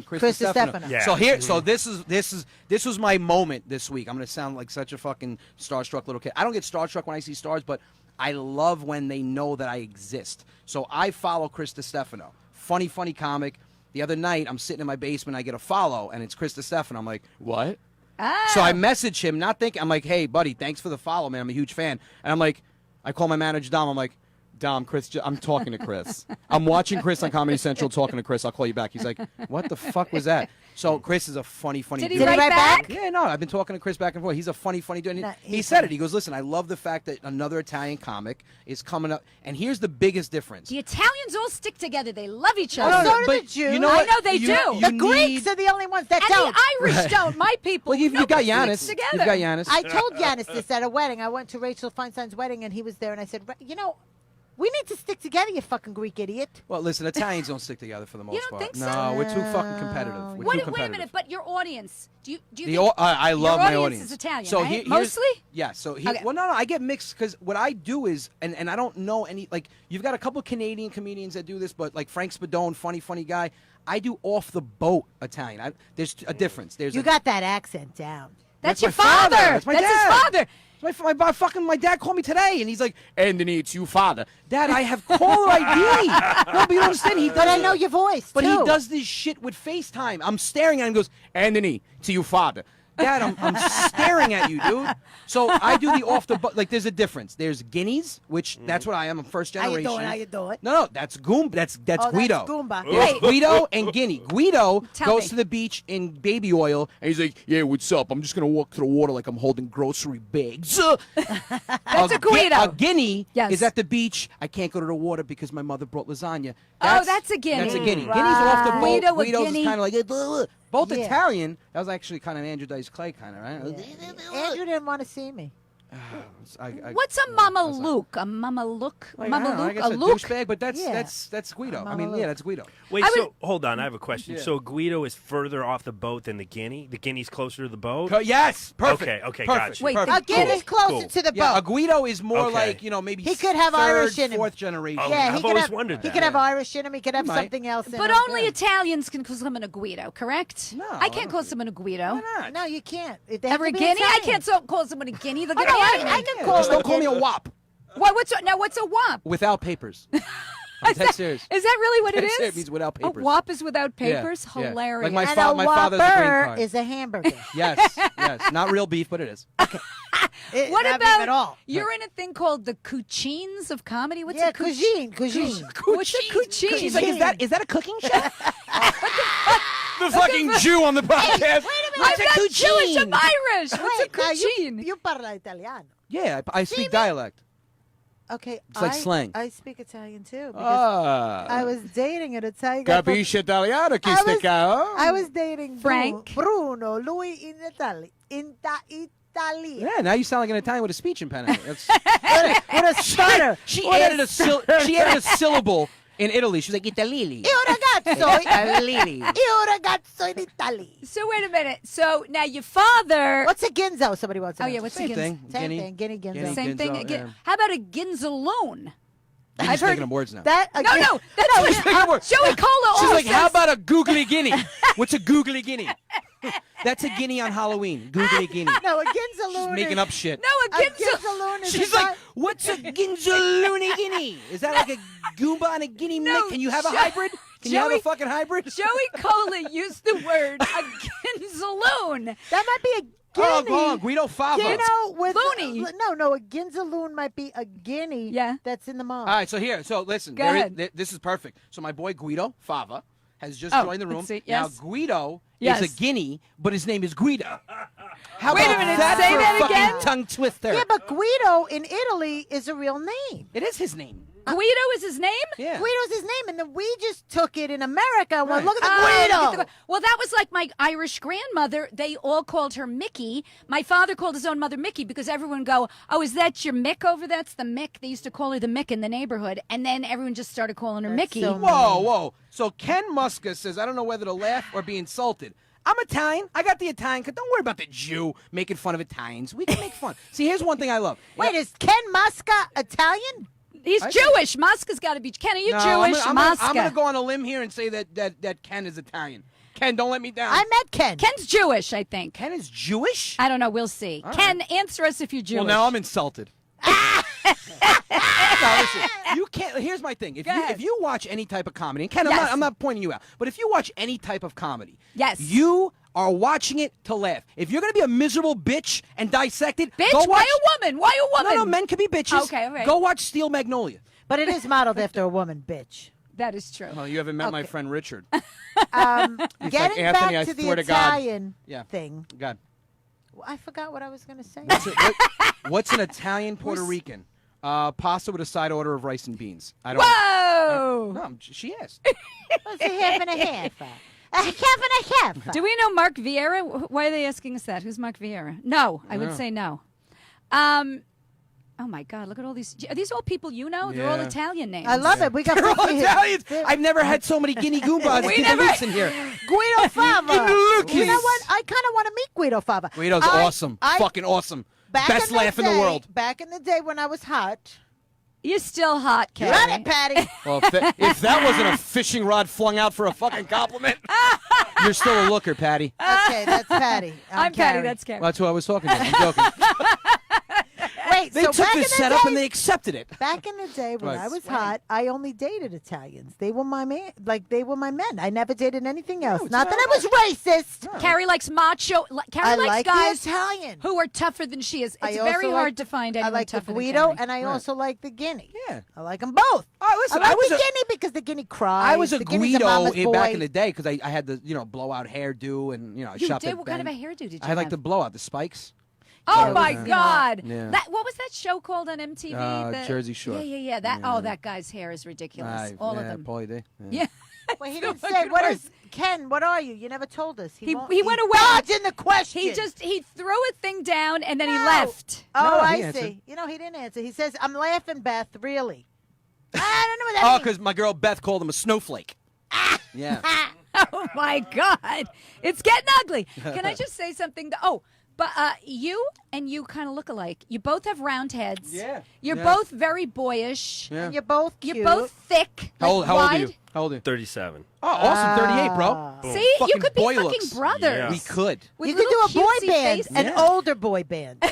Chris Chris Stefano. Stefano. Yeah. So here, so this was my moment this week. I'm gonna sound like such a fucking starstruck little kid. I don't get starstruck when I see stars, but I love when they know that I exist. So I follow Chris Stefano, funny comic. The other night, I'm sitting in my basement, I get a follow, and it's Chris Stefano. I'm like, what? Ah. So I message him, not thinking. I'm like, hey, buddy, thanks for the follow, man. I'm a huge fan. And I'm like, I call my manager, Dom. I'm like, Dom, Chris, I'm talking to Chris. I'm watching Chris on Comedy Central talking to Chris. I'll call you back. He's like, what the fuck was that? So Chris is a funny Did he dude. Did he write write back? back? Yeah, no, I've been talking to Chris back and forth. He's a funny dude. And No, he he's said funny. it. He goes, listen, I love the fact that another Italian comic is coming up. And here's the biggest difference. The Italians all stick together. They love each Well, other. so do but the Jews. You know I what? know they You- do. you The Greeks need- are the only ones that And don't. the Irish don't. My people. Well, you've got nobody Giannis. sticks together. You've got Giannis. I told Yanis this at a wedding. I went to Rachel Feinstein's wedding, and he was there, and I said, we need to stick together, you fucking Greek idiot. Well, listen, Italians don't stick together for the most don't part. think so? No, we're too fucking competitive. We're too Wait a competitive. minute, but your audience. Do you The think I love your my audience audience. is Italian, so right? here's- Mostly? Yeah. So Okay. well, no, I get mixed because what I do is, and I don't know any like you've got a couple Canadian comedians that do this, but like Frank Spadone, funny guy. I do off the boat Italian. There's a difference. There's You a, got that accent down. That's my your father. That's my That's dad. his father. My dad called me today, and he's like, Anthony, it's you, father. Dad, I have caller ID. No, but you don't understand. He But I does- know your voice, But too. he does this shit with FaceTime. I'm staring at him and goes, Anthony, to you, father. Dad, I'm staring at you, dude. So I do the off the like. There's a difference. There's Guineas, which that's what I am. I'm first How you generation. doing? How you doing? No, that's Goomba. That's Oh, Guido. that's Goomba. There's Wait. Guido and Guinea. Guido Tell goes me. to the beach in baby oil, and he's like, "Yeah, what's up? I'm just gonna walk to the water like I'm holding grocery bags." That's a Guido. A Guinea Yes. is at the beach. I can't go to the water because my mother brought lasagna. That's a Guinea. That's a Guinea. Right. Guinea's off the boat. Guido, a Guido's Guinea. kind of like both Yeah. Italian. That was actually kind of Andrew Dice Clay, kind of right. Andrew didn't want to see me. What's a Mama Luke? A Mama Luke? Like, Mama I don't know, I Luke? guess A a Luke? douchebag, but that's Yeah. that's Guido. I Mama mean, Luke. yeah, that's Guido. Wait, I so would- hold on. I have a question. Yeah. So Guido is further off the boat than the Guinea? The Guinea's closer to the boat? Yes, perfect. Okay, perfect. gotcha. Wait, perfect. the Guinea's closer Cool. to the Yeah, a boat. Guido is more Okay. like maybe He could have third, Irish in him. fourth generation. Oh, Yeah, I've he could always have. wondered He that. could have Irish in him. He could have might. something else in But him. only Italians can call someone a Guido, correct? No, I I can't don't call think- someone a Guido. Why not? No, you can't. They have Ever a to be Guinea? I Italian. can't call someone a Guinea. They'll Oh, get no, mad at me. I can Yeah, call just him don't call me a Guinea. wop What's a WAP? without papers. I'm dead serious. Is that really what it That's is? It means without A papers. WAP is without Yeah, papers? yeah. Hilarious. Like my And fa- a my father's a green Whopper card. is a hamburger. Yes, not real beef, but it is. What Not beef about at all? you're in a thing called the cuisines of comedy? What's Yeah, a cuisine. What's a cuisine? She's like, is that a cooking show? The fucking Jew on the podcast. I'm not Jewish. I'm Irish. What's a Wait, now cuisine? you parla Italiano. Yeah, I speak dialect. Okay, It's like slang. I speak Italian too because Ah. I was dating an Italian guy. Capisce italiano, chi I sta was- qua? I was dating Frank. Bruno. Lui in Italy. Italy. Yeah, now you sound like an Italian with a speech impediment. That's, With a stutter. she With added a syllable in Italy. She was like, Italili. Io ragazzo. Italili. Io ragazzo in Italy. So wait a minute. So now your father. What's a ginzo? Somebody wants to Oh know. yeah, what's Same a thing. Same Guinea. thing. Guinea ginzo. Guinea. Same thing. Ginzo, Again. yeah. How about a ginzaloon? She's I've heard making them words now. That No, again, no, that's She's making them words. Joey Cola. She's always like, how says- about a googly guinea? What's a googly guinea? That's a guinea on Halloween. Googly guinea. No, a She's ginzaloon. making up shit. No, a A ginzaloon. ginzaloon is She's a like, guy- what's a ginzaloony guinea? Is that like a Goomba and a guinea No, mix? Can you have a Jo- hybrid? Can you have Joey- a fucking hybrid? Joey Cola used the word a ginzaloon. That might be a Oh, guinea. go on, Guido Fava. With Loony. No, a ginzaloon might be a guinea. Yeah. That's in the mall. All right, so here, listen. Go there is- ahead. this is perfect. So my boy Guido Fava has just Oh, joined the room. let's see. Now Yes. Guido Yes. is a guinea, but his name is Guido. How Wait a about minute, that say for a that fucking again? tongue twister? Yeah, but Guido in Italy is a real name. It is his name. Guido is his name? Yeah. Guido's his name, and then we just took it in America. And went, Right. look at the Oh, Guido. look at the- Well, that was like my Irish grandmother. They all called her Mickey. My father called his own mother Mickey because everyone would go, oh, is that your Mick over? That's the Mick. They used to call her the Mick in the neighborhood. And then everyone just started calling her That's Mickey. so Whoa, whoa. So Ken Muska says, I don't know whether to laugh or be insulted. I'm Italian. I got the Italian. Don't worry about the Jew making fun of Italians. We can make fun. See, here's one thing I love. Wait, is Ken Muska Italian? He's I- Jewish. Mosca's got to be. Ken, are you No, Jewish? I'm Mosca. going to go on a limb here and say that Ken is Italian. Ken, don't let me down. I met Ken. Ken's Jewish, I think. Ken is Jewish? I don't know. We'll see. All Ken, answer us if you're Jewish. Well, now I'm insulted. No, listen, you can't. Here's my thing. Go ahead. If you watch any type of comedy, and Ken, Yes. I'm not pointing you out, but if you watch any type of comedy, Yes. you are watching it to laugh. If you're gonna be a miserable bitch and dissect it, Bitch, go watch. why a woman? Why a woman? No, men can be bitches. Okay, all right. Go watch Steel Magnolia. But it is modeled after a woman, bitch. That is true. Oh, you haven't met my Okay. friend Richard. Getting Anthony, I back to the swear to God. Italian Yeah. thing. God, I forgot what I was going to say. what's an Italian Puerto Rican? Pasta with a side order of rice and beans. I don't. Whoa! No, she asked. It's a half and a half. A half and a half. Do we know Mark Vieira? Why are they asking us that? Who's Mark Vieira? No, I would No. say no. Oh my God! Look at all these. Are these all people you know? They're all Yeah. Italian names. I love it. We got They're all 50 Italians. They're- I've never had so many guinea goombas We and never- Luke's in here. Guido Fava. Lucas. You know what? I kind of want to meet Guido Fava. Guido's awesome. Fucking awesome. Back Best in the laugh in the day- world. Back in the day when I was hot. You're still hot, Carrie. Got it, Patty. Well, if that wasn't a fishing rod flung out for a fucking compliment, you're still a looker, Patty. Okay, that's Patty. I'm Patty. Carrie. That's Carrie. Well, that's who I was talking to. I'm joking. Wait, They so took back the in the setup day, and they accepted it. Back in the day when Right. I was hot, I only dated Italians. They were my man. Like they were my men. I never dated anything else. it's Not that not I was racist. Carrie likes macho. Carrie I likes like guys the Italian. who are tougher than she is. I It's also very like- hard to find I anyone like the tougher than Guido, Carrie. and I Right. also like the Guinea. Yeah. I like them both. Oh, listen, I like I was the a- Guinea because the Guinea cries. I was a the Guinea's Guido mama's boy. back in the day because I had the blowout hairdo and I You shopped did? at What kind of a Bang. hairdo did you I had like have? the blowout, the spikes. Oh Yeah, my it was, God! Yeah. That what was that show called on MTV? Jersey Shore. Yeah. That Yeah. that guy's hair is ridiculous. All of them. Paulie D. Yeah. Well, he Still didn't say. fucking What worse. is Ken? What are you? You never told us. He won't- went away. dodging the question. He threw a thing down and then he No. left. Oh, No, he I answered. see. You know, he didn't answer. He says, "I'm laughing, Beth. Really." I don't know what that Oh, means. because my girl Beth called him a snowflake. Yeah. Oh my God! It's getting ugly. Can I just say something? But you and you kind of look alike. You both have round heads. Yeah. You're Yeah. both very boyish. Yeah. And you're both cute. You're both thick. How old are wide. you? How old are you? 37. Oh, awesome. 38, bro. Ah. See, you Fucking could be boy fucking looks. brothers. Yeah. We could. With You could do little a boy cutesy band, faces. an Yeah. older boy band.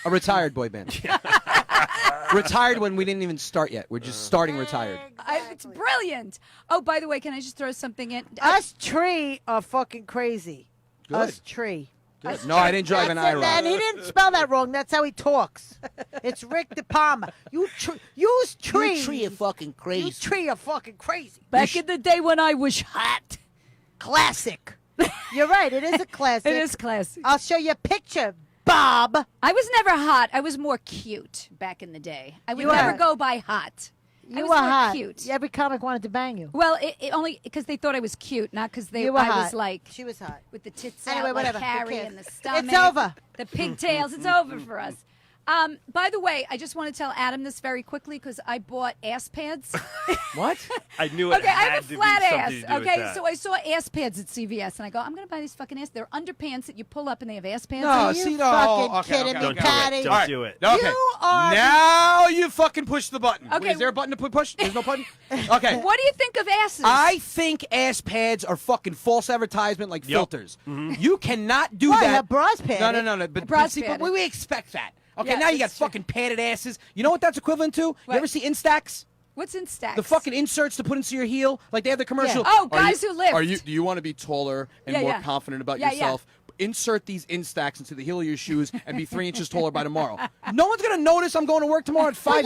A retired boy band. Retired when we didn't even start yet. We're just starting retired. It's brilliant. Oh, by the way, can I just throw something in? Us tree are fucking crazy. Good. Us tree. Good. No, I didn't drive an That's it, IRA. and he didn't spell that wrong. That's how he talks. It's Rick De Palma. Use tree. You tree are fucking You crazy. tree are fucking crazy. Back in the day when I was hot. Classic. You're right. It is a classic. It is classic. I'll show you a picture, Bob. I was never hot. I was more cute back in the day. I would You never are. go by hot. I You was were more hot. cute. Every comic wanted to bang you. Well, it only because they thought I was cute, not because You were I hot. was like She was hot. with the tits Anyway, out whatever. like Who Carrie cares? and the stomach. It's over. The pigtails. It's over for us. By the way, I just want to tell Adam this very quickly because I bought ass pads. What? I knew it Okay, I had have a to flat be ass. something to do with Okay, that. so I saw ass pads at CVS, and I go, I'm going to buy these fucking ass. They're underpants that you pull up, and they have ass pads. No, Are see, you no. fucking Okay, kidding okay, me, Don't okay. do Patty? it. All Don't right. do it. Okay. You are Now you fucking push the button. Okay. Is there a button to push? There's no button? Okay. What do you think of asses? I think ass pads are fucking false advertisement like Yep. filters. You cannot do Why, that. her bras padded? No. But Bras see, but padded. we expect that. Okay, Yeah, now you got that's true. fucking padded asses. You know what that's equivalent to? What? You ever see Instax? What's in stacks? The fucking inserts to put into your heel? Like they have the commercial. Yeah. Oh, guys who lift. Do you want to be taller and Yeah, more yeah. confident about Yeah, yeah. yourself? Insert these Instax into the heel of your shoes and be 3 inches taller by tomorrow. No one's gonna notice I'm going to work tomorrow at 5'10".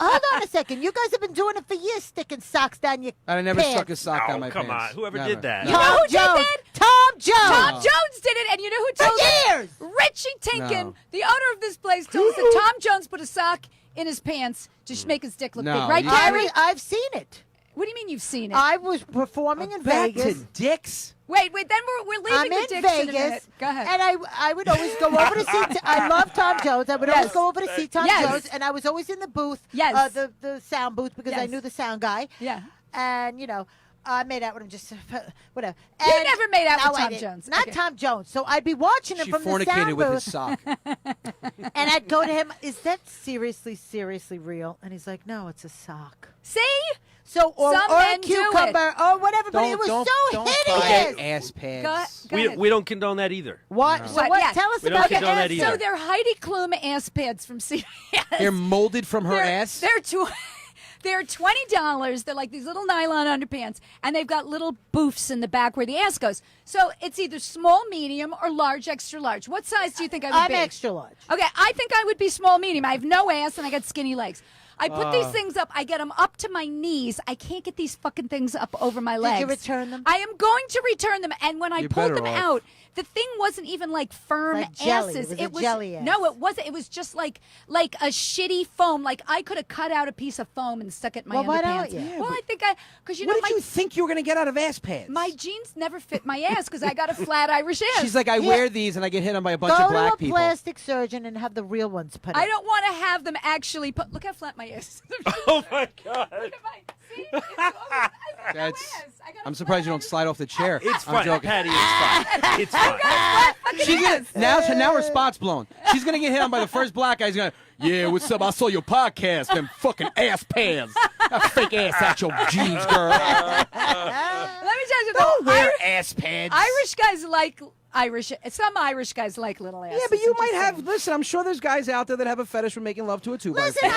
Hold on a second. You guys have been doing it for years, sticking socks down your And I never pants. stuck a sock Oh, down my come pants. on. Whoever Never. did that? No. You know Tom who did Jones. that? Tom Jones. Tom Jones did it, and you know who told For us? years. Richie Tinkin, No. the owner of this place, told us that Tom Jones put a sock in his pants to make his dick look No, big. Right, you- Gary? I've seen it. What do you mean you've seen it? I was performing in Back Vegas. to dicks. Wait, then we're leaving I'm the in dicks in a minute. Vegas, Go ahead. and I would always go over to see. I love Tom Jones. I would always go over to see Tom Yes. Jones, and I was always in the booth, Yes. the sound booth, because I Yes. knew the sound guy. Yeah. And I made out with him, just whatever. You And- never made out with No, I Tom didn't. Jones. Not Okay. Tom Jones. So I'd be watching him She from the fornicated sound with booth, his sock. and I'd go to him. Is that seriously real? And he's like, No, it's a sock. See? So or Some a men do it. cucumber or whatever, but it was so don't hideous. buy ass pads. Go We, ahead. we don't condone that either. What? So What? what? Yeah. Tell us We don't about your condone that ass. either. So they're Heidi Klum ass pads from CVS. They're molded from her ass. They're $20. They're like these little nylon underpants, and they've got little boofs in the back where the ass goes. So it's either small, medium, or large, extra large. What size do you think I would I'm be? extra large. Okay, I think I would be small, medium. I have no ass, and I got skinny legs. I put these things up. I get them up to my knees. I can't get these fucking things up over my legs. Did you return them? I am going to return them. And when I You're pulled better them off. out, the thing wasn't even like firm Like jelly. asses. It was a jelly ass. No, it wasn't. It was just like a shitty foam. Like I could have cut out a piece of foam and stuck it in my Well, why underpants. don't you? Yeah, well, but- I think because What did you think you were gonna get out of ass pads? my jeans never fit my ass because I got a flat Irish ass. She's like, I Yeah. wear these and I get hit on by a bunch Go of black to a people. plastic surgeon and have the real ones put in. I don't want to have them actually put. Look how flat my ass is. Oh, my God. Look at my. See? It's always, I got no That's- ass. I got a I'm surprised you flat don't slide off the chair. It's I'm fine, joking. Patty. It's fine. It's fine. fucking She's gonna, ass. now her spot's blown. She's gonna get hit on by the first black guy. He's gonna, yeah, what's up? I saw your podcast. Them fucking ass pads. That fake ass out your jeans, girl. Let me tell you Don't something. wear ass pads. Irish guys like Irish. Some Irish guys like little asses. Yeah, but you I'm just might have. saying. Listen, I'm sure there's guys out there that have a fetish for making love to a 2x4. Listen,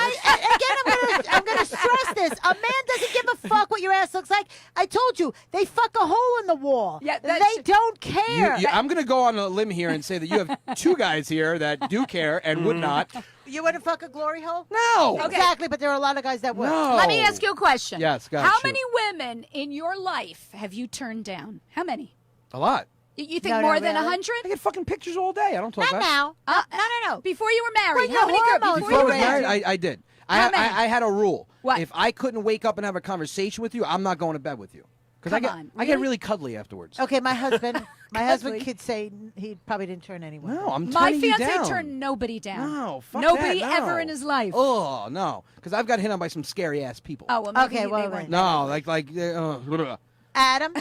I'm gonna stress this. A man doesn't give a fuck what your ass looks like. I told you, they fuck a hole in the wall. Yeah, they that's- don't care. I'm going to go on a limb here and say that you have two guys here that do care and would not. You wouldn't fuck a glory hole? No. Okay. Exactly, but there are a lot of guys that would. No. Let me ask you a question. Yes, go ahead, How shoot. many women in your life have you turned down? How many? A lot. You think No, more no, than really? 100? I get fucking pictures all day. I don't talk Not about now. No. Before you were married, When how your many girls? hormones Before I was were married, raising. I did. How many? I had a rule. What? If I couldn't wake up and have a conversation with you, I'm not going to bed with you. Because Come on, I get really? really cuddly afterwards. Okay, my husband Cuddly. could say he probably didn't turn anyone. No, I'm My turning you fiance down. turned nobody down. No, fuck Nobody that, no. ever in his life. Oh, no. Because I've got hit on by some scary ass people. Oh, well, maybe Okay, they well, weren't. No, Adam,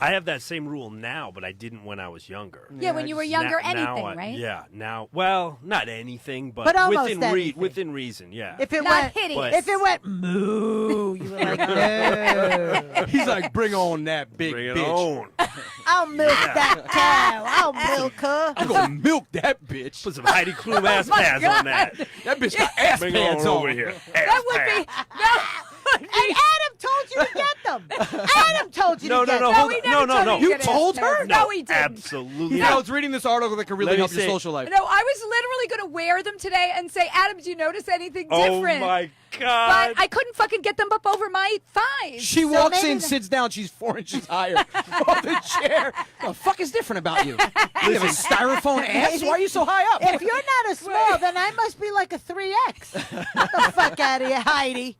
I have that same rule now, but I didn't when I was younger. Yeah, when you were younger, anything, right? Yeah, now, well, not anything, but, But almost within anything. within reason, yeah. if it Not went hideous. if it went moo, you were like, no. He's like, bring on that big Bring it bitch. on. I'll milk that cow. I'll milk her. I'm going to milk that bitch. Put some Heidi Klum ass pads on that. That bitch got ass Bring it pads on on. over here. That would be. And Adam told you to get them. Adam told you No, to no, get no, them. hold he on. never No, told no, me no. to You get told ass her? pads. No, No, he didn't. absolutely I not. was reading this article that could really Let me help your say- social life. No, I was literally going to wear them today and say, Adam, do you notice anything different? Oh my But God! I couldn't fucking get them up over my thighs. She walks maybe in, the- sits down, she's 4 inches higher off the chair. The fuck is different about you? You have a styrofoam ass? Why are you so high up? If you're not a small, then I must be like a 3X. Get the fuck out of here, Heidi.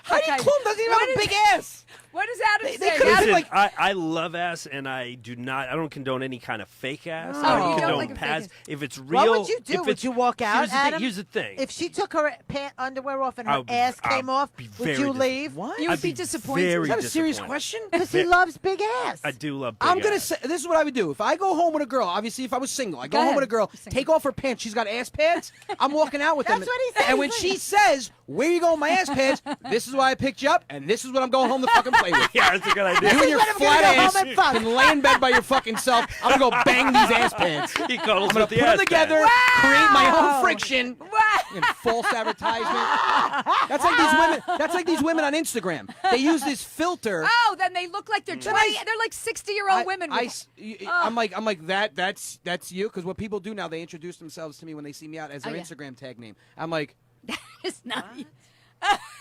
Heidi Okay. Klum doesn't even have a big ass. What does Adam say? could've Adam- been Listen, I love ass, and I don't condone any kind of fake ass. Oh, I you don't don't condone like a fake pads. ass. If it's real, What would you do? if Would it's- you walk out, Adam? Here's the thing. If she took her underwear off and her I'll- ass came I'll off, be would very you dis- leave? What? You I'd would be be disappointed. very Is that a serious disappointed. question? Because he loves big ass. I do love big I'm gonna ass. say this is what I would do if I go home with a girl. Obviously, if I was single, I go home ahead. with a girl, Single. take off her pants. She's got ass pads. I'm walking out with them. That's what he said. And when she says, "Where you going with my ass pads?" This is why I picked you up, and this is what I'm going home to fucking play with. Yeah, that's a good idea. You and your what I'm gonna flat go ass home and fuck. can lay in bed by your fucking self. I'm gonna go bang these ass pants. He cuddles I'm gonna with the put them ass together, pads. create my Wow. own friction. Wow. And false advertisement. That's like these women. That's like these women on Instagram. They use this filter. Oh, then they look like they're 20. They're like 60-year-old women. I'm like that's you, because what people do now, they introduce themselves to me when they see me out as their yeah. Instagram tag name. I'm like, It's not you.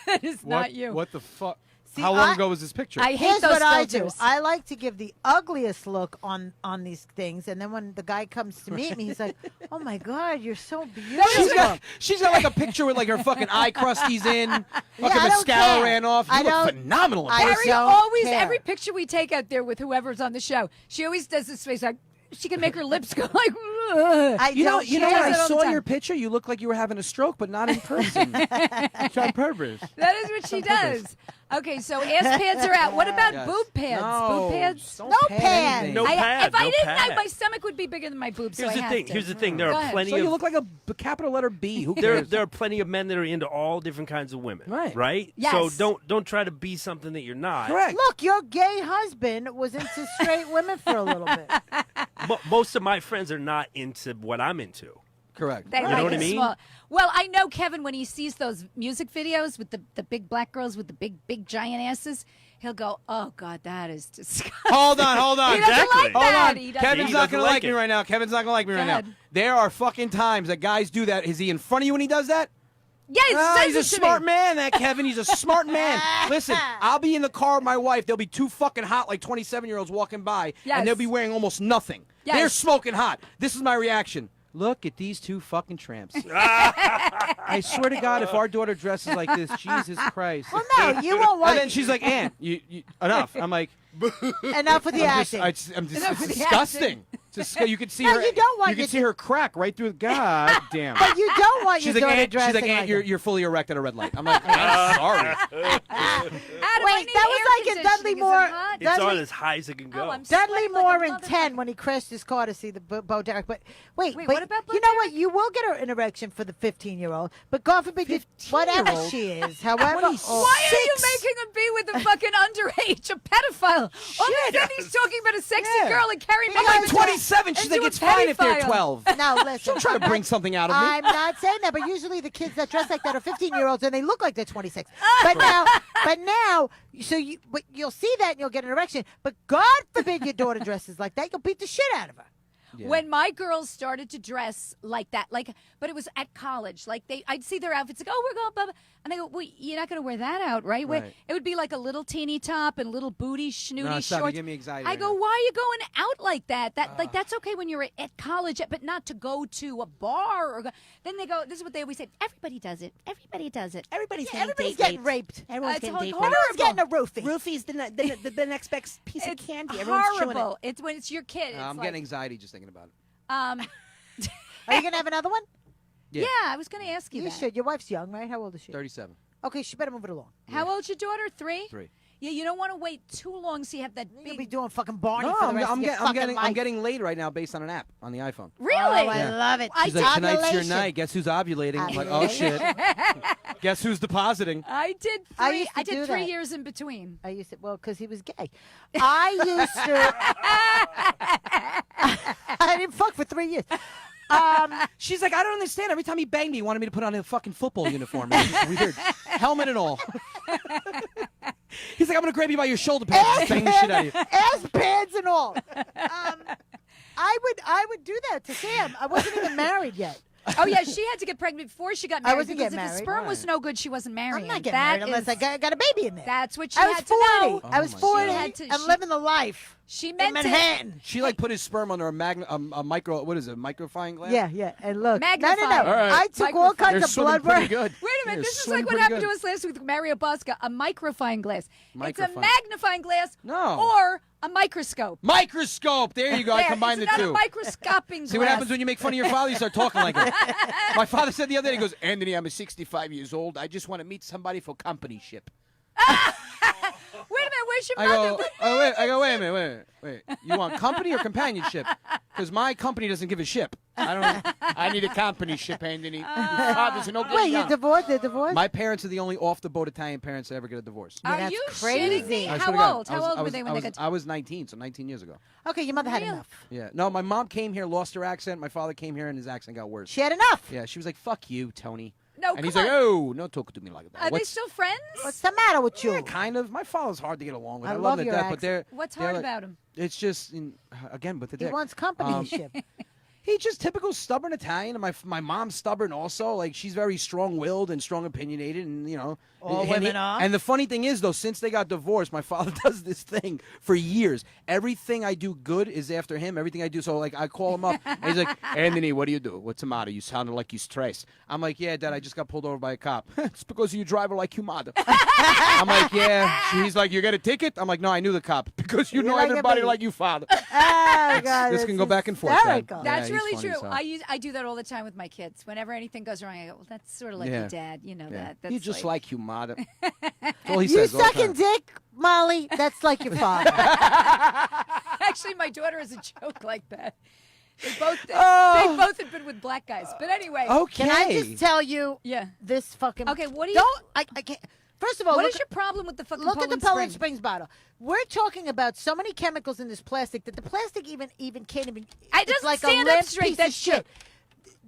That is not you. What the fuck? See, How long I- ago was this picture? I hate Here's those what I do. filters. I like to give the ugliest look on these things, and then when the guy comes to meet me, he's like, "Oh my God, you're so beautiful." she's got like a picture with like her fucking eye crusties in, fucking I don't mascara care. ran off. You I look don't- phenomenal. in I person. Harry don't always, care. every picture we take out there with whoever's on the show, she always does this face like she can make her lips go like. Ugh. You know, don't you know care. when I Does it all the saw time. your picture, you looked like you were having a stroke, but not in person. It's on purpose. That is what she does. Okay, so ass pads are out. What about Yes. boob pads? No, Boob pads? don't No pad pads. anything. No pad, If I no didn't, pad. my stomach would be bigger than my boobs. Here's so the I thing. have to. Here's the thing. There Go are ahead. plenty So of you look like a capital letter B. Who there cares? there are plenty of men that are into all different kinds of women. Right. Right. Yes. So don't try to be something that you're not. Correct. Look, your gay husband was into straight women for a little bit. Most of my friends are not into what I'm into. Correct. They You like know what a I mean? small- Well, I know Kevin when he sees those music videos with the big black girls with the big giant asses, he'll go, "Oh God, that is disgusting." Hold on. He doesn't Exactly. like Hold that. on. He doesn't Kevin's He not doesn't gonna like like me it. right now. Kevin's not gonna like me right now. ahead. There are fucking times that guys do that. Is he in front of you when he does that? Yeah, it Ah, says he's a it to smart me. man, that Kevin. He's a smart man. Listen, I'll be in the car with my wife. There'll be two fucking hot, like 27-year-olds walking by, Yes. and they'll be wearing almost nothing. Yes. They're smoking hot. This is my reaction. Look at these two fucking tramps. I swear to God, if our daughter dresses like this, Jesus Christ. Well, no, you won't And want then she's like, Aunt, you enough. I'm like, enough with the acting. I'm just Enough with it's the disgusting. You can see No, her. you don't want You can your see her crack right through. God damn. but you don't want She's your like, daughter Aunt, dressing she's like, Aunt, like you're fully erect at a red light. I'm like, I'm sorry. Adam, I Wait, need that air was like in conditioning. Dudley Is it Moore. hot? It's Dudley- on as high as it can go. Oh, I'm Dudley sweating Moore like a in 10 motherfucker. when he crashed his car to see the Bo Derek. But wait, what about Bo you know Derek? what? You will get her an erection for the 15-year-old. But God forbid, whatever 15-year-old? she is, however. 26. Why are you making him be with a fucking underage, a pedophile? All of a sudden he's talking about a sexy Yeah. girl and carrying I'm me like 27. She's into like, a it's fine if they're pedophile. 12. No, listen. She'll try to bring something out of me. I'm not saying that, but usually the kids that dress like that are 15-year-olds and they look like they're 26. But now, so you'll see that and you'll get an erection. But God forbid your daughter dresses like that, you'll beat the shit out of her. Yeah. When my girls started to dress like that, but it was at college. I'd see their outfits, like, oh, we're going, blah, blah. And I go, well, you're not going to wear that out, right? Right. It would be like a little teeny top and little booty, snooty No, stop. You shorts. give me anxiety I right go, now. why are you going out like that? That's okay when you're at college, but not to go to a bar. Then they go, this is what they always say, everybody does it. Everybody does it. Everybody's Everybody's getting raped. Everyone's It's getting like date horrible. raped. Everyone's getting a roofie. Roofie's the next best piece of It's candy. Everyone's chewing it. horrible. It's when it's your kid. It's I'm like, getting anxiety just thinking about it. Are you going to have another one? yeah, I was going to ask you You that. should. Your wife's young, right? How old is she? 37. Okay, she better move it along. How old's your daughter? 3? 3. Yeah, you don't want to wait too long so you have that You'll big. be doing fucking Barney No, for the I'm, rest I'm, of your get- I'm fucking getting life. I'm getting laid right now based on an app on the iPhone. Really? Oh, I Yeah. love it. She's like, tonight's your Ovulation. night. Guess who's ovulating? I'm like, oh shit. Guess who's depositing? I did 3. I used to I did do 3 that. years in between. I used to, well, because he was gay. I used to. I didn't fuck for 3 years. She's like, I don't understand. Every time he banged me, he wanted me to put on a fucking football uniform. It was weird. Helmet and all. He's like, I'm going to grab you by your shoulder pads and bang the shit out of you. Ass pads and all. I would do that to Sam. I wasn't even married yet. Oh yeah, she had to get pregnant before she got I married. wasn't because getting if the married. sperm was no good, she wasn't marrying. I'm not getting That married unless is- I got a baby in there. That's what she I was had 40. to know. I was my 40 God. She had to- and she- living the life. She in meant it. Manhattan. She like put his sperm under a micro. What is it? Magnifying glass. Yeah. And look, no. Magnifying. All right. I took all Microphone. kinds You're of swimming blood pretty work. good. Wait a minute, You're this is swimming like what pretty happened good. to us last week with Mario Bosca, a microfine glass. It's a Microfine. magnifying glass No. or a microscope. Microscope. There you go. I There, combined it's the not two. a microscoping glass. See what happens when you make fun of your father? You start talking like him. My father said the other day, he goes, Anthony, I'm 65 years old. I just want to meet somebody for company ship. Wait a minute, where's your I mother? go, wait a minute. You want company or companionship? Because my company doesn't give a ship. I need a company ship, Anthony. Your father's an Wait, you're divorced? They're divorced? My parents are the only off-the-boat Italian parents that ever get a divorce. Are that's you crazy. shitting me? I swear to How God, old? I was- How old I were was- they I when they was- got? I was 19, so 19 years ago. Okay, your mother had Really? enough. Yeah. No, my mom came here, lost her accent. My father came here, and his accent got worse. She had enough. Yeah, she was like, "Fuck you, Tony." No, And he's come like, on. "Oh, no talk to me like that." Are they What's- still friends? What's the matter with you? Yeah, kind of. My father's hard to get along with. I I, love love your that, but they're What's they're hard like- about him? It's just again with the He dick. wants companyship. He's just typical stubborn Italian, and my mom's stubborn also. Like she's very strong-willed and strong opinionated, and All and women are. And the funny thing is, though, since they got divorced, my father does this thing for years. Everything I do good is after him. Everything I do, so like I call him up, and he's like, "Anthony, what do you do? What's the matter? You sounded like you stressed." I'm like, "Yeah, Dad, I just got pulled over by a cop." It's because you drive her like your mother. I'm like, "Yeah." He's like, "You got a ticket?" I'm like, "No, I knew the cop because you know like everybody me. like you, father." Oh, God, This it's can go back and forth, Dad. hysterical. Yeah, That's he's really funny, true. so. I do that all the time with my kids. Whenever anything goes wrong, I go, "Well, that's sort of like Yeah. your dad, you know Yeah. that." That's He just like like you, mother. That's all he You says all the sucking time. dick, Molly? That's like your father. Actually, my daughter has a joke like that. They both have been with black guys. But anyway, Okay. Can I just tell you yeah. this fucking... Okay, what do you? Don't... I can't... First of all, What look is your problem with the fucking Look at the Poland Poland Spring? Springs bottle. We're talking about so many chemicals in this plastic that the plastic even can't even. I it's doesn't like stand a up limp straight, piece that of shit. shit.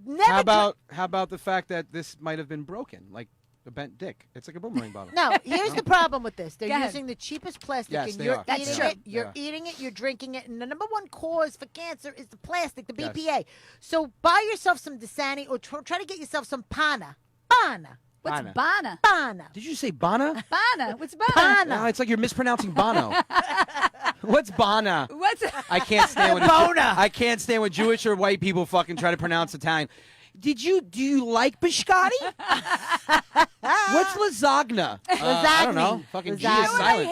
Never. How about the fact that this might have been broken, like a bent dick? It's like a boomerang bottle. No, here's the problem with this. They're Go ahead. using the cheapest plastic, Yes, and they you're are. That's eating true. it. You're They are. eating it. You're drinking it, and the number one cause for cancer is the plastic, the Yes. BPA. So buy yourself some Dasani, or try to get yourself some Pana. Pana. What's Bana. Bana? Pana. Did you say Bana? Bana. What's Bana? Bana. No, it's like you're mispronouncing Bono. What's Bana? What's I can't stand when Bona. I can't stand when Jewish or white people fucking try to pronounce Italian. Do you like biscotti? What's lasagna? I don't know. Lasagna. Fucking G Lasagna. is You know what I silent.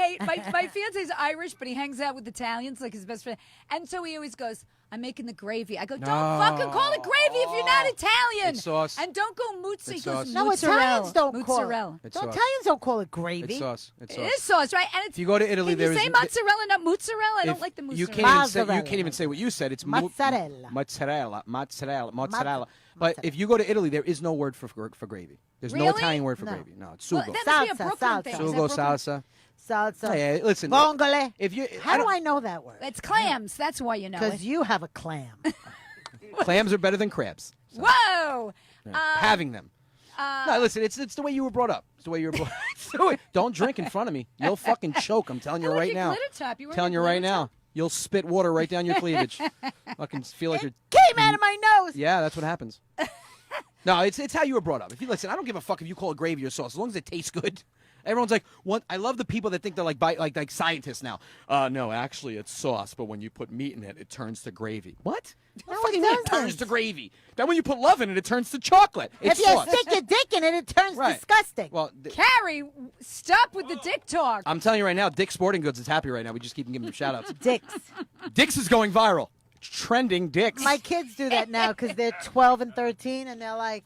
hate? My fiance's Irish, but he hangs out with Italians, like his best friend. And so he always goes, "I'm making the gravy." I go, "Don't fucking call it gravy if you're not Italian." It's sauce. And don't go mozza. He It's goes, sauce. No, mozzarella. Italians don't call Mozzarella. it. It's Don't sauce. Italians don't call it gravy. It's sauce. It's It sauce. is sauce, right? And it's. If you go to Italy, can you there say is mozzarella, not mozzarella? I don't if like the you mozzarella. can't even say what you said. It's Mozzarella. mozzarella. But if you go to Italy, there is no word for gravy. There's no Really? Italian word for No. gravy. No, it's Well, sugo. that must be a Salsa, Brooklyn salsa. thing. Is Sugo, that Brooklyn? salsa. Salsa. Hey, listen. Vongole. If you, How do I know that word? It's clams. That's why you know it. Because you have a clam. clams are better than crabs. So, Whoa! having them. No, listen. It's the way you were brought up. It's the way you were brought. It's the way- Don't drink in front of me. You'll fucking choke. I'm telling you I like right your now. glitter top. You wearing Telling you your right glitter now. top? You'll spit water right down your cleavage. Fucking feel like you're. Came out of my nose. Yeah, that's what happens. No, it's how you were brought up. If you listen, I don't give a fuck if you call it gravy or sauce, as long as it tastes good. Everyone's like, "What?" I love the people that think they're like scientists now. No, actually, it's sauce, but when you put meat in it, it turns to gravy. What? No, fucking it meat doesn't. turns to gravy. Then when you put love in it, it turns to chocolate. It's If you sauce. stick your dick in it, it turns Right. disgusting. Well, Carrie, stop with the dick talk. I'm telling you right now, Dick's Sporting Goods is happy right now. We just keep giving them shout outs. Dicks. Dick's is going viral. Trending Dick's. My kids do that now because they're 12 and 13, and they're like,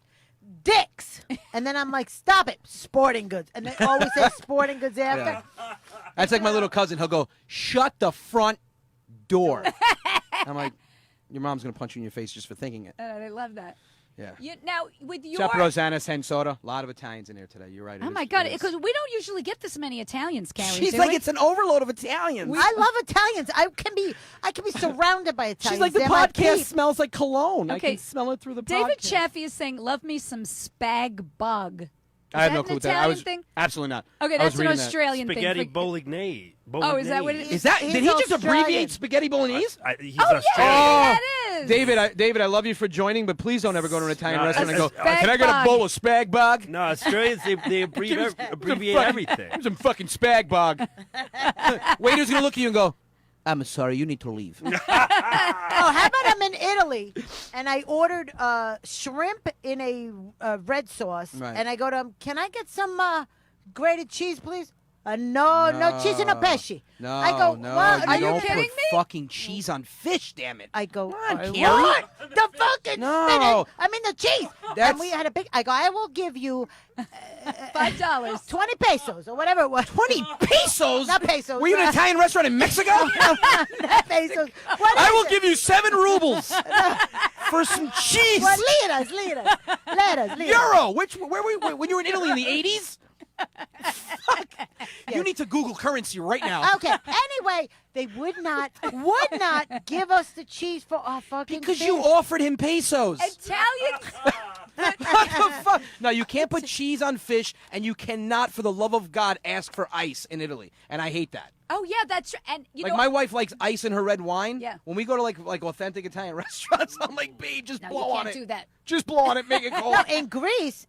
dicks. And then I'm like, stop it, sporting goods. And they always say sporting goods after. Yeah. That's like my little cousin. He'll go, "Shut the front door." I'm like, your mom's going to punch you in your face just for thinking it. I love that. Yeah. Now, with your... What's up, Rosanna Sensoda? A lot of Italians in here today. You're right. Oh, my God. Because we don't usually get this many Italians, Carrie. She's do like, we? it's an overload of Italians. I love Italians. I can be surrounded by Italians. She's like, the They're my podcast peeps. smells like cologne. I Okay. can smell it through the David podcast. Chaffee is saying, "Love me some spag bug." I have that no an clue what that. I Italian was thing? absolutely not. Okay, I was that's an reading that. Australian Spaghetti thing. bolognese. Oh, is that what it Is that? He's Did he just Australian. abbreviate spaghetti bolognese? He's Oh, Australian. yeah, that is. David, I love you for joining, but please don't ever go to an Italian No, restaurant and go, it's- "Can I get a Spag bowl of spag bug?" No, Australians, they abbreviate everything. Give me some fucking spag bug. Waiter's gonna look at you and go, I'm sorry, you need to leave. Oh, how about I'm in Italy and I ordered shrimp in a red sauce, Right. and I go to him, can I get some grated cheese, please? No cheese in a pesci. No, I go, no, well, you are you don't kidding put me? fucking cheese on fish, damn it. I go, Come on, I Carrie. want the fucking No. spinach. I mean the cheese. That's- And we had a big. I go, I will give you $5. 20 pesos or whatever it was. 20 pesos? Not pesos. Were you in an Italian restaurant in Mexico? Not pesos. What I is will it? give you 7 rubles for some cheese. Well, liras. Euro. Where were you when you were in Italy in the 80s? Fuck. You need to Google currency right now. Okay. Anyway, they would not give us the cheese for our fucking Because fish. you offered him pesos. Italian. What the fuck? No, you can't put cheese on fish, and you cannot, for the love of God, ask for ice in Italy. And I hate that. Oh yeah, that's true. And you Like know, my wife likes ice in her red wine. Yeah. When we go to like authentic Italian restaurants, I'm like, babe, just no, blow you on can't it. do that. Just blow on it, make it cold. No, in Greece,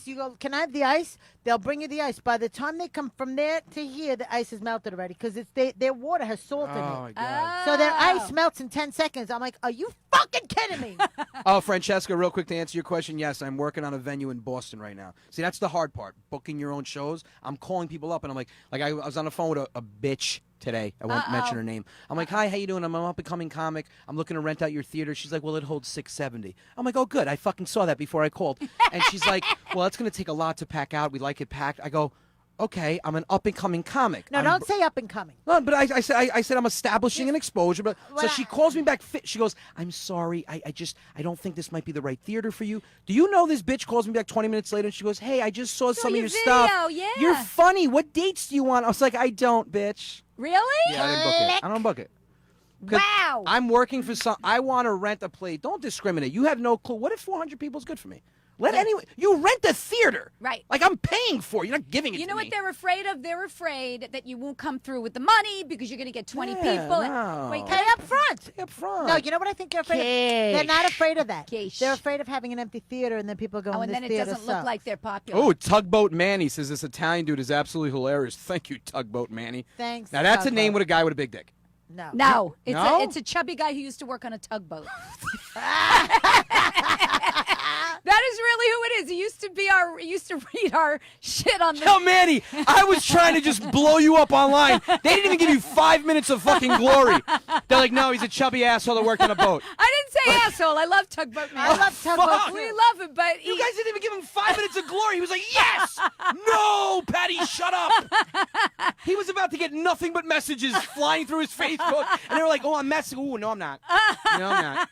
you go, can I have the ice? They'll bring you the ice. By the time they come from there to here, the ice is melted already because their water has salt in it. Oh my God. So their Oh. ice melts in 10 seconds. I'm like, are you fucking kidding me? Oh, Francesca, real quick to answer your question, yes, I'm working on a venue in Boston right now. See, that's the hard part, booking your own shows. I'm calling people up, and I'm like I was on the phone with a bitch today. I won't mention her name. I'm like, hi, how you doing? I'm an up-and-coming comic. I'm looking to rent out your theater. She's like, well, it holds 670. I'm like, oh, good. I fucking saw that before I called. And she's like, well, it's going to take a lot to pack out. We like it packed. I go, okay, I'm an up-and-coming comic. No, don't say up and coming. No, but I said I'm establishing an exposure. But so Well, she calls me back. She goes, I'm sorry. I don't think this might be the right theater for you. Do you know this bitch calls me back 20 minutes later and she goes, hey, I just saw some of your your stuff. video, yeah. You're funny. What dates do you want? I was like, I don't, bitch. Really? Yeah, I didn't book it. I don't book it. 'Cause Wow. I'm working for some. I want to rent a place. Don't discriminate. You have no clue. What if 400 people is good for me? Let anyone. You rent a theater. Right. Like I'm paying for it. You're not giving it You to know me. what they're afraid of? They're afraid that you won't come through with the money because you're going to get 20 Yeah, people. no. Wait, Pay up front. Up front. No, you know what I think they're afraid of? They're not afraid of that. Quiche. They're afraid of having an empty theater and then people go, oh, and this then it theater doesn't look sucks. like they're popular. Oh, Tugboat Manny says this Italian dude is absolutely hilarious. Thank you, Tugboat Manny. Thanks. Now that's a name Tugboat. with a guy with a big dick. No. No, it's No? it's a chubby guy who used to work on a tugboat. That is really who it is. He used to read our shit on the. Yo, Manny, I was trying to just blow you up online. They didn't even give you 5 minutes of fucking glory. They're like, no, he's a chubby asshole that worked on a boat. I didn't say asshole. I love tugboat man. I love Tugboat fuck. too. We love him, but You guys didn't even give him 5 minutes of glory. He was like, yes! No, Patty, shut up! He was about to get nothing but messages flying through his Facebook. And they were like, oh, I'm messing. Ooh, no, I'm not. No, I'm not.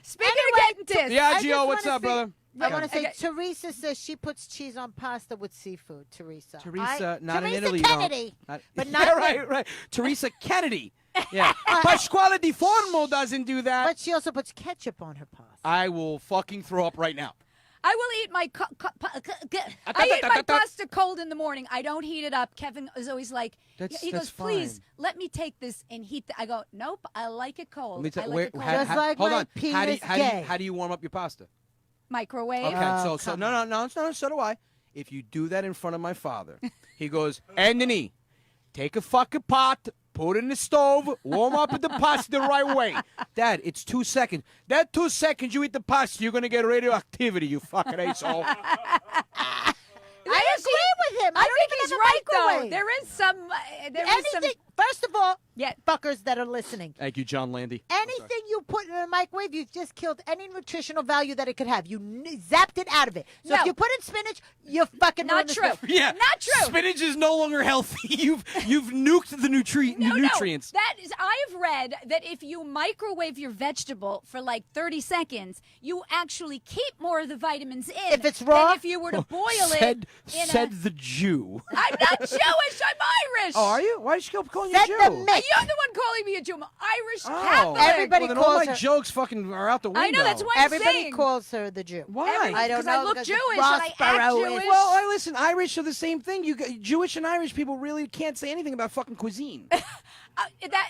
speaking of getting dissed, Yeah, I Gio, just what's wanna up, say- brother? I want to say Okay. Teresa says she puts cheese on pasta with seafood. Teresa. Teresa, not Teresa in Italy, Kennedy. Not, But yeah, not right. Teresa Kennedy. Yeah. Pasquale Di Formo doesn't do that. But she also puts ketchup on her pasta. I will fucking throw up right now. I will eat my I eat my pasta cold in the morning. I don't heat it up. Kevin is always like, he That's goes, please fine. let me take this and heat. I go, nope, I like it cold. Let me I tell like where, it cold. Just like hold my on. penis gay. How do you warm up your pasta? Microwave. Okay, Oh, so come no, so do I. If you do that in front of my father, he goes, Anthony, take a fucking pot, put it in the stove, warm up the pasta the right way. Dad, it's 2 seconds. That 2 seconds you eat the pasta, you're gonna get radioactivity, you fucking asshole. I agree with him. I I don't think even he's have a right though. microwave. There is some. There is some. Anything. First of all, Yeah. fuckers that are listening. Thank you, John Landy. Anything you put in a microwave, you've just killed any nutritional value that it could have. You zapped it out of it. So No. if you put in spinach, you're fucking Not ruined the true. stuff. Yeah, Not true. Spinach is no longer healthy. You've nuked the nutrients. No, that is. I've read that if you microwave your vegetable for like 30 seconds, you actually keep more of the vitamins in. If it's raw? than if you were to boil said it. said the Jew. I'm not Jewish. I'm Irish. Oh, are you? Why did she keep calling you Said Jew? the mix. You're the one calling me a Jew. I'm Irish Oh. Catholic. Everybody well, then all calls my her- jokes fucking are out the window. I know, that's why I'm Everybody saying. calls her the Jew. Why? I don't Because know. I look because Jewish Ross and I act Perot is- Jewish. Well, listen, Irish are the same thing. Jewish and Irish people really can't say anything about fucking cuisine.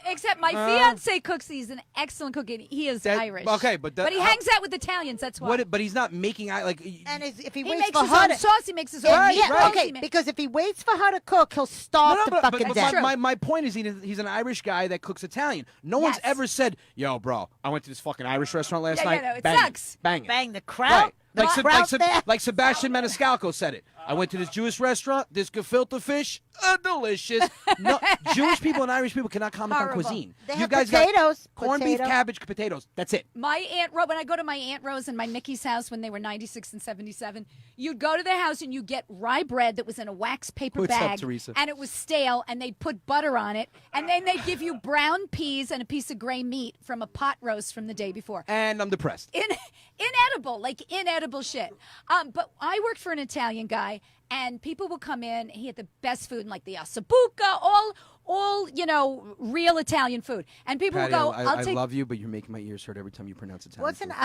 Except my fiance cooks. He's an excellent cook. And he is Irish. Okay, but he hangs out with Italians. That's why. But he's not making like. And if he he waits makes for his her own to sauce. He makes his own yeah, meatballs. okay, because if he waits for her to cook, he'll starve to fucking death. My point is he's an Irish guy that cooks Italian. No one's ever said, "Yo, bro, I went to this fucking Irish restaurant last night. No, it bang sucks. Bang it. Bang the crowd. Right. Like Sebastian Maniscalco said it. I went to this Jewish restaurant. This gefilte fish, delicious. No, Jewish people and Irish people cannot comment on cuisine. They you have guys potatoes, got corned beef, cabbage, potatoes. That's it. My Aunt Rose, when I go to my Aunt Rose and my Mickey's house when they were 96 and 77, you'd go to their house and you'd get rye bread that was in a wax paper What's up, bag. Teresa? And it was stale, and they'd put butter on it. And then they'd give you brown peas and a piece of gray meat from a pot roast from the day before. And I'm depressed. Inedible shit. But I worked for an Italian guy, and people would come in. He had the best food, like the ossobuco, all real Italian food. And people Patty, would go, I take love you, but you're making my ears hurt every time you pronounce Italian. What's an food.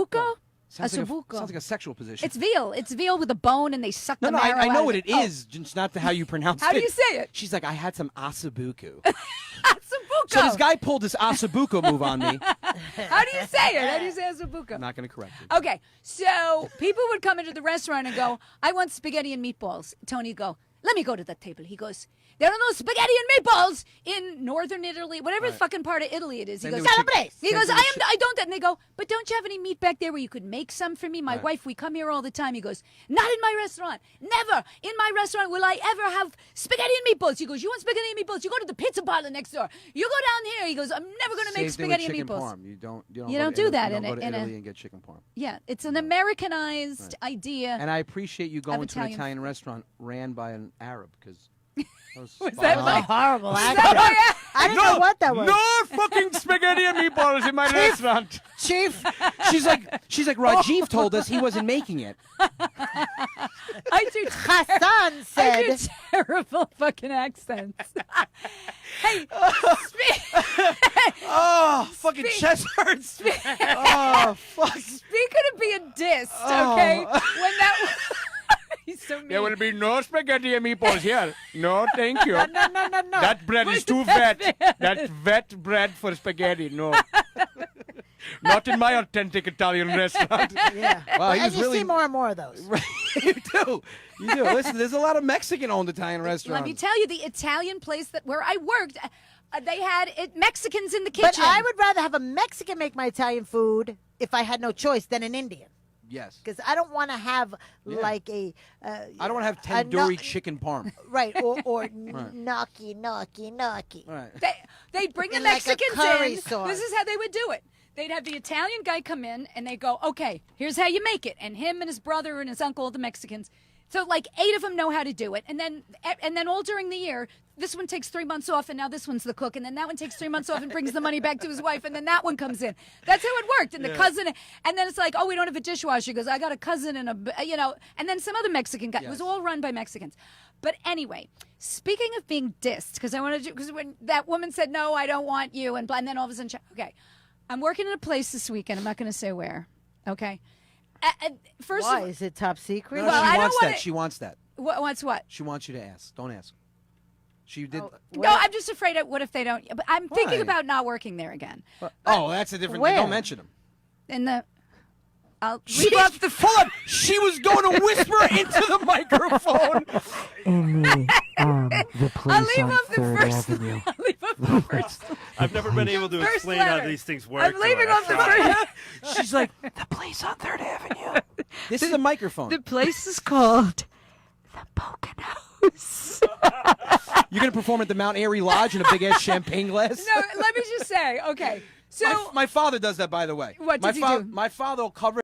ossobuco? Sounds ossobuco. like a sexual position. It's veal. It's veal with a bone, and they suck the No, marrow I know out what of it is, just not how you pronounce it. How do you say it? She's like, I had some ossobuco. Ossobuco. So this guy pulled this ossobuco move on me. How do you say it? How do you say ossobuco? I'm not going to correct you. Okay, so people would come into the restaurant and go, I want spaghetti and meatballs. Tony would go, let me go to that table. He goes, there are no spaghetti and meatballs in northern Italy, whatever fucking part of Italy it is. He goes, I don't. And they go, but don't you have any meat back there where you could make some for me? My wife, we come here all the time. He goes, not in my restaurant. Never in my restaurant will I ever have spaghetti and meatballs. He goes, you want spaghetti and meatballs? You go to the pizza parlor next door. You go down here. He goes, I'm never going to make spaghetti and meatballs. Parm. You don't do that in in Italy and get chicken parm. Yeah, it's an Americanized idea. And I appreciate you going to an Italian Italian restaurant ran by an Arab because. that my- horrible Is accent. that I didn't know what that was. No fucking spaghetti and meatballs in my restaurant. Chief. She's like Rajiv told us he wasn't making it. I do Hassan I said. do terrible fucking accents. Hey, Oh, fucking chest hurts. Oh, fuck. speaking of being dissed, okay, when that he's so mean. There will be no spaghetti and meatballs here. No, thank you. No. That bread is too wet. That's wet bread for spaghetti. No. Not in my authentic Italian restaurant. Yeah. Wow, he and was you really. see more and more of those. You do. Listen, there's a lot of Mexican-owned Italian restaurants. Let me tell you, the Italian place where I worked, they had Mexicans in the kitchen. But I would rather have a Mexican make my Italian food if I had no choice than an Indian. Yes. Because I don't want to have like a. I don't want to have tandoori chicken parm. Right, or gnocchi. Right. They'd bring the In like a Mexicans curry in. sauce. This is how they would do it. They'd have the Italian guy come in, and they'd go, okay, here's how you make it. And him and his brother and his uncle, the Mexicans. So like 8 of them know how to do it. And then all during the year, this one takes 3 months off, and now this one's the cook. And then that one takes 3 months off and brings the money back to his wife, and then that one comes in. That's how it worked. And the cousin, and then it's like, oh, we don't have a dishwasher. He goes, I got a cousin and and then some other Mexican guy. It was all run by Mexicans. But anyway, speaking of being dissed, because when that woman said, no, I don't want you, and then all of a sudden, okay, I'm working in a place this weekend. I'm not going to say where. Okay. First Why? of all, Is it top secret? No, Well, she I don't wants wanna- that. She wants that. what's what? She wants you to ask. Don't ask. She did. No, I'm just afraid of what if they don't. But I'm thinking Why? about not working there again. Oh, that's a different Where? thing. Don't mention him. In the, I'll She, leave off the hold on. She was going to whisper into the microphone. The I'll place leave on off the 3rd first. Avenue. I'll leave off the first. I've never been able to First explain how letter. these things work. I'm to leaving her. off the I've first. She's like, The place on 3rd Avenue. this is a microphone. The place is called the Pokin House. You're going to perform at the Mount Airy Lodge in a big-ass champagne glass? No, let me just say, okay. So My father does that, by the way. What my does he do? My father will cover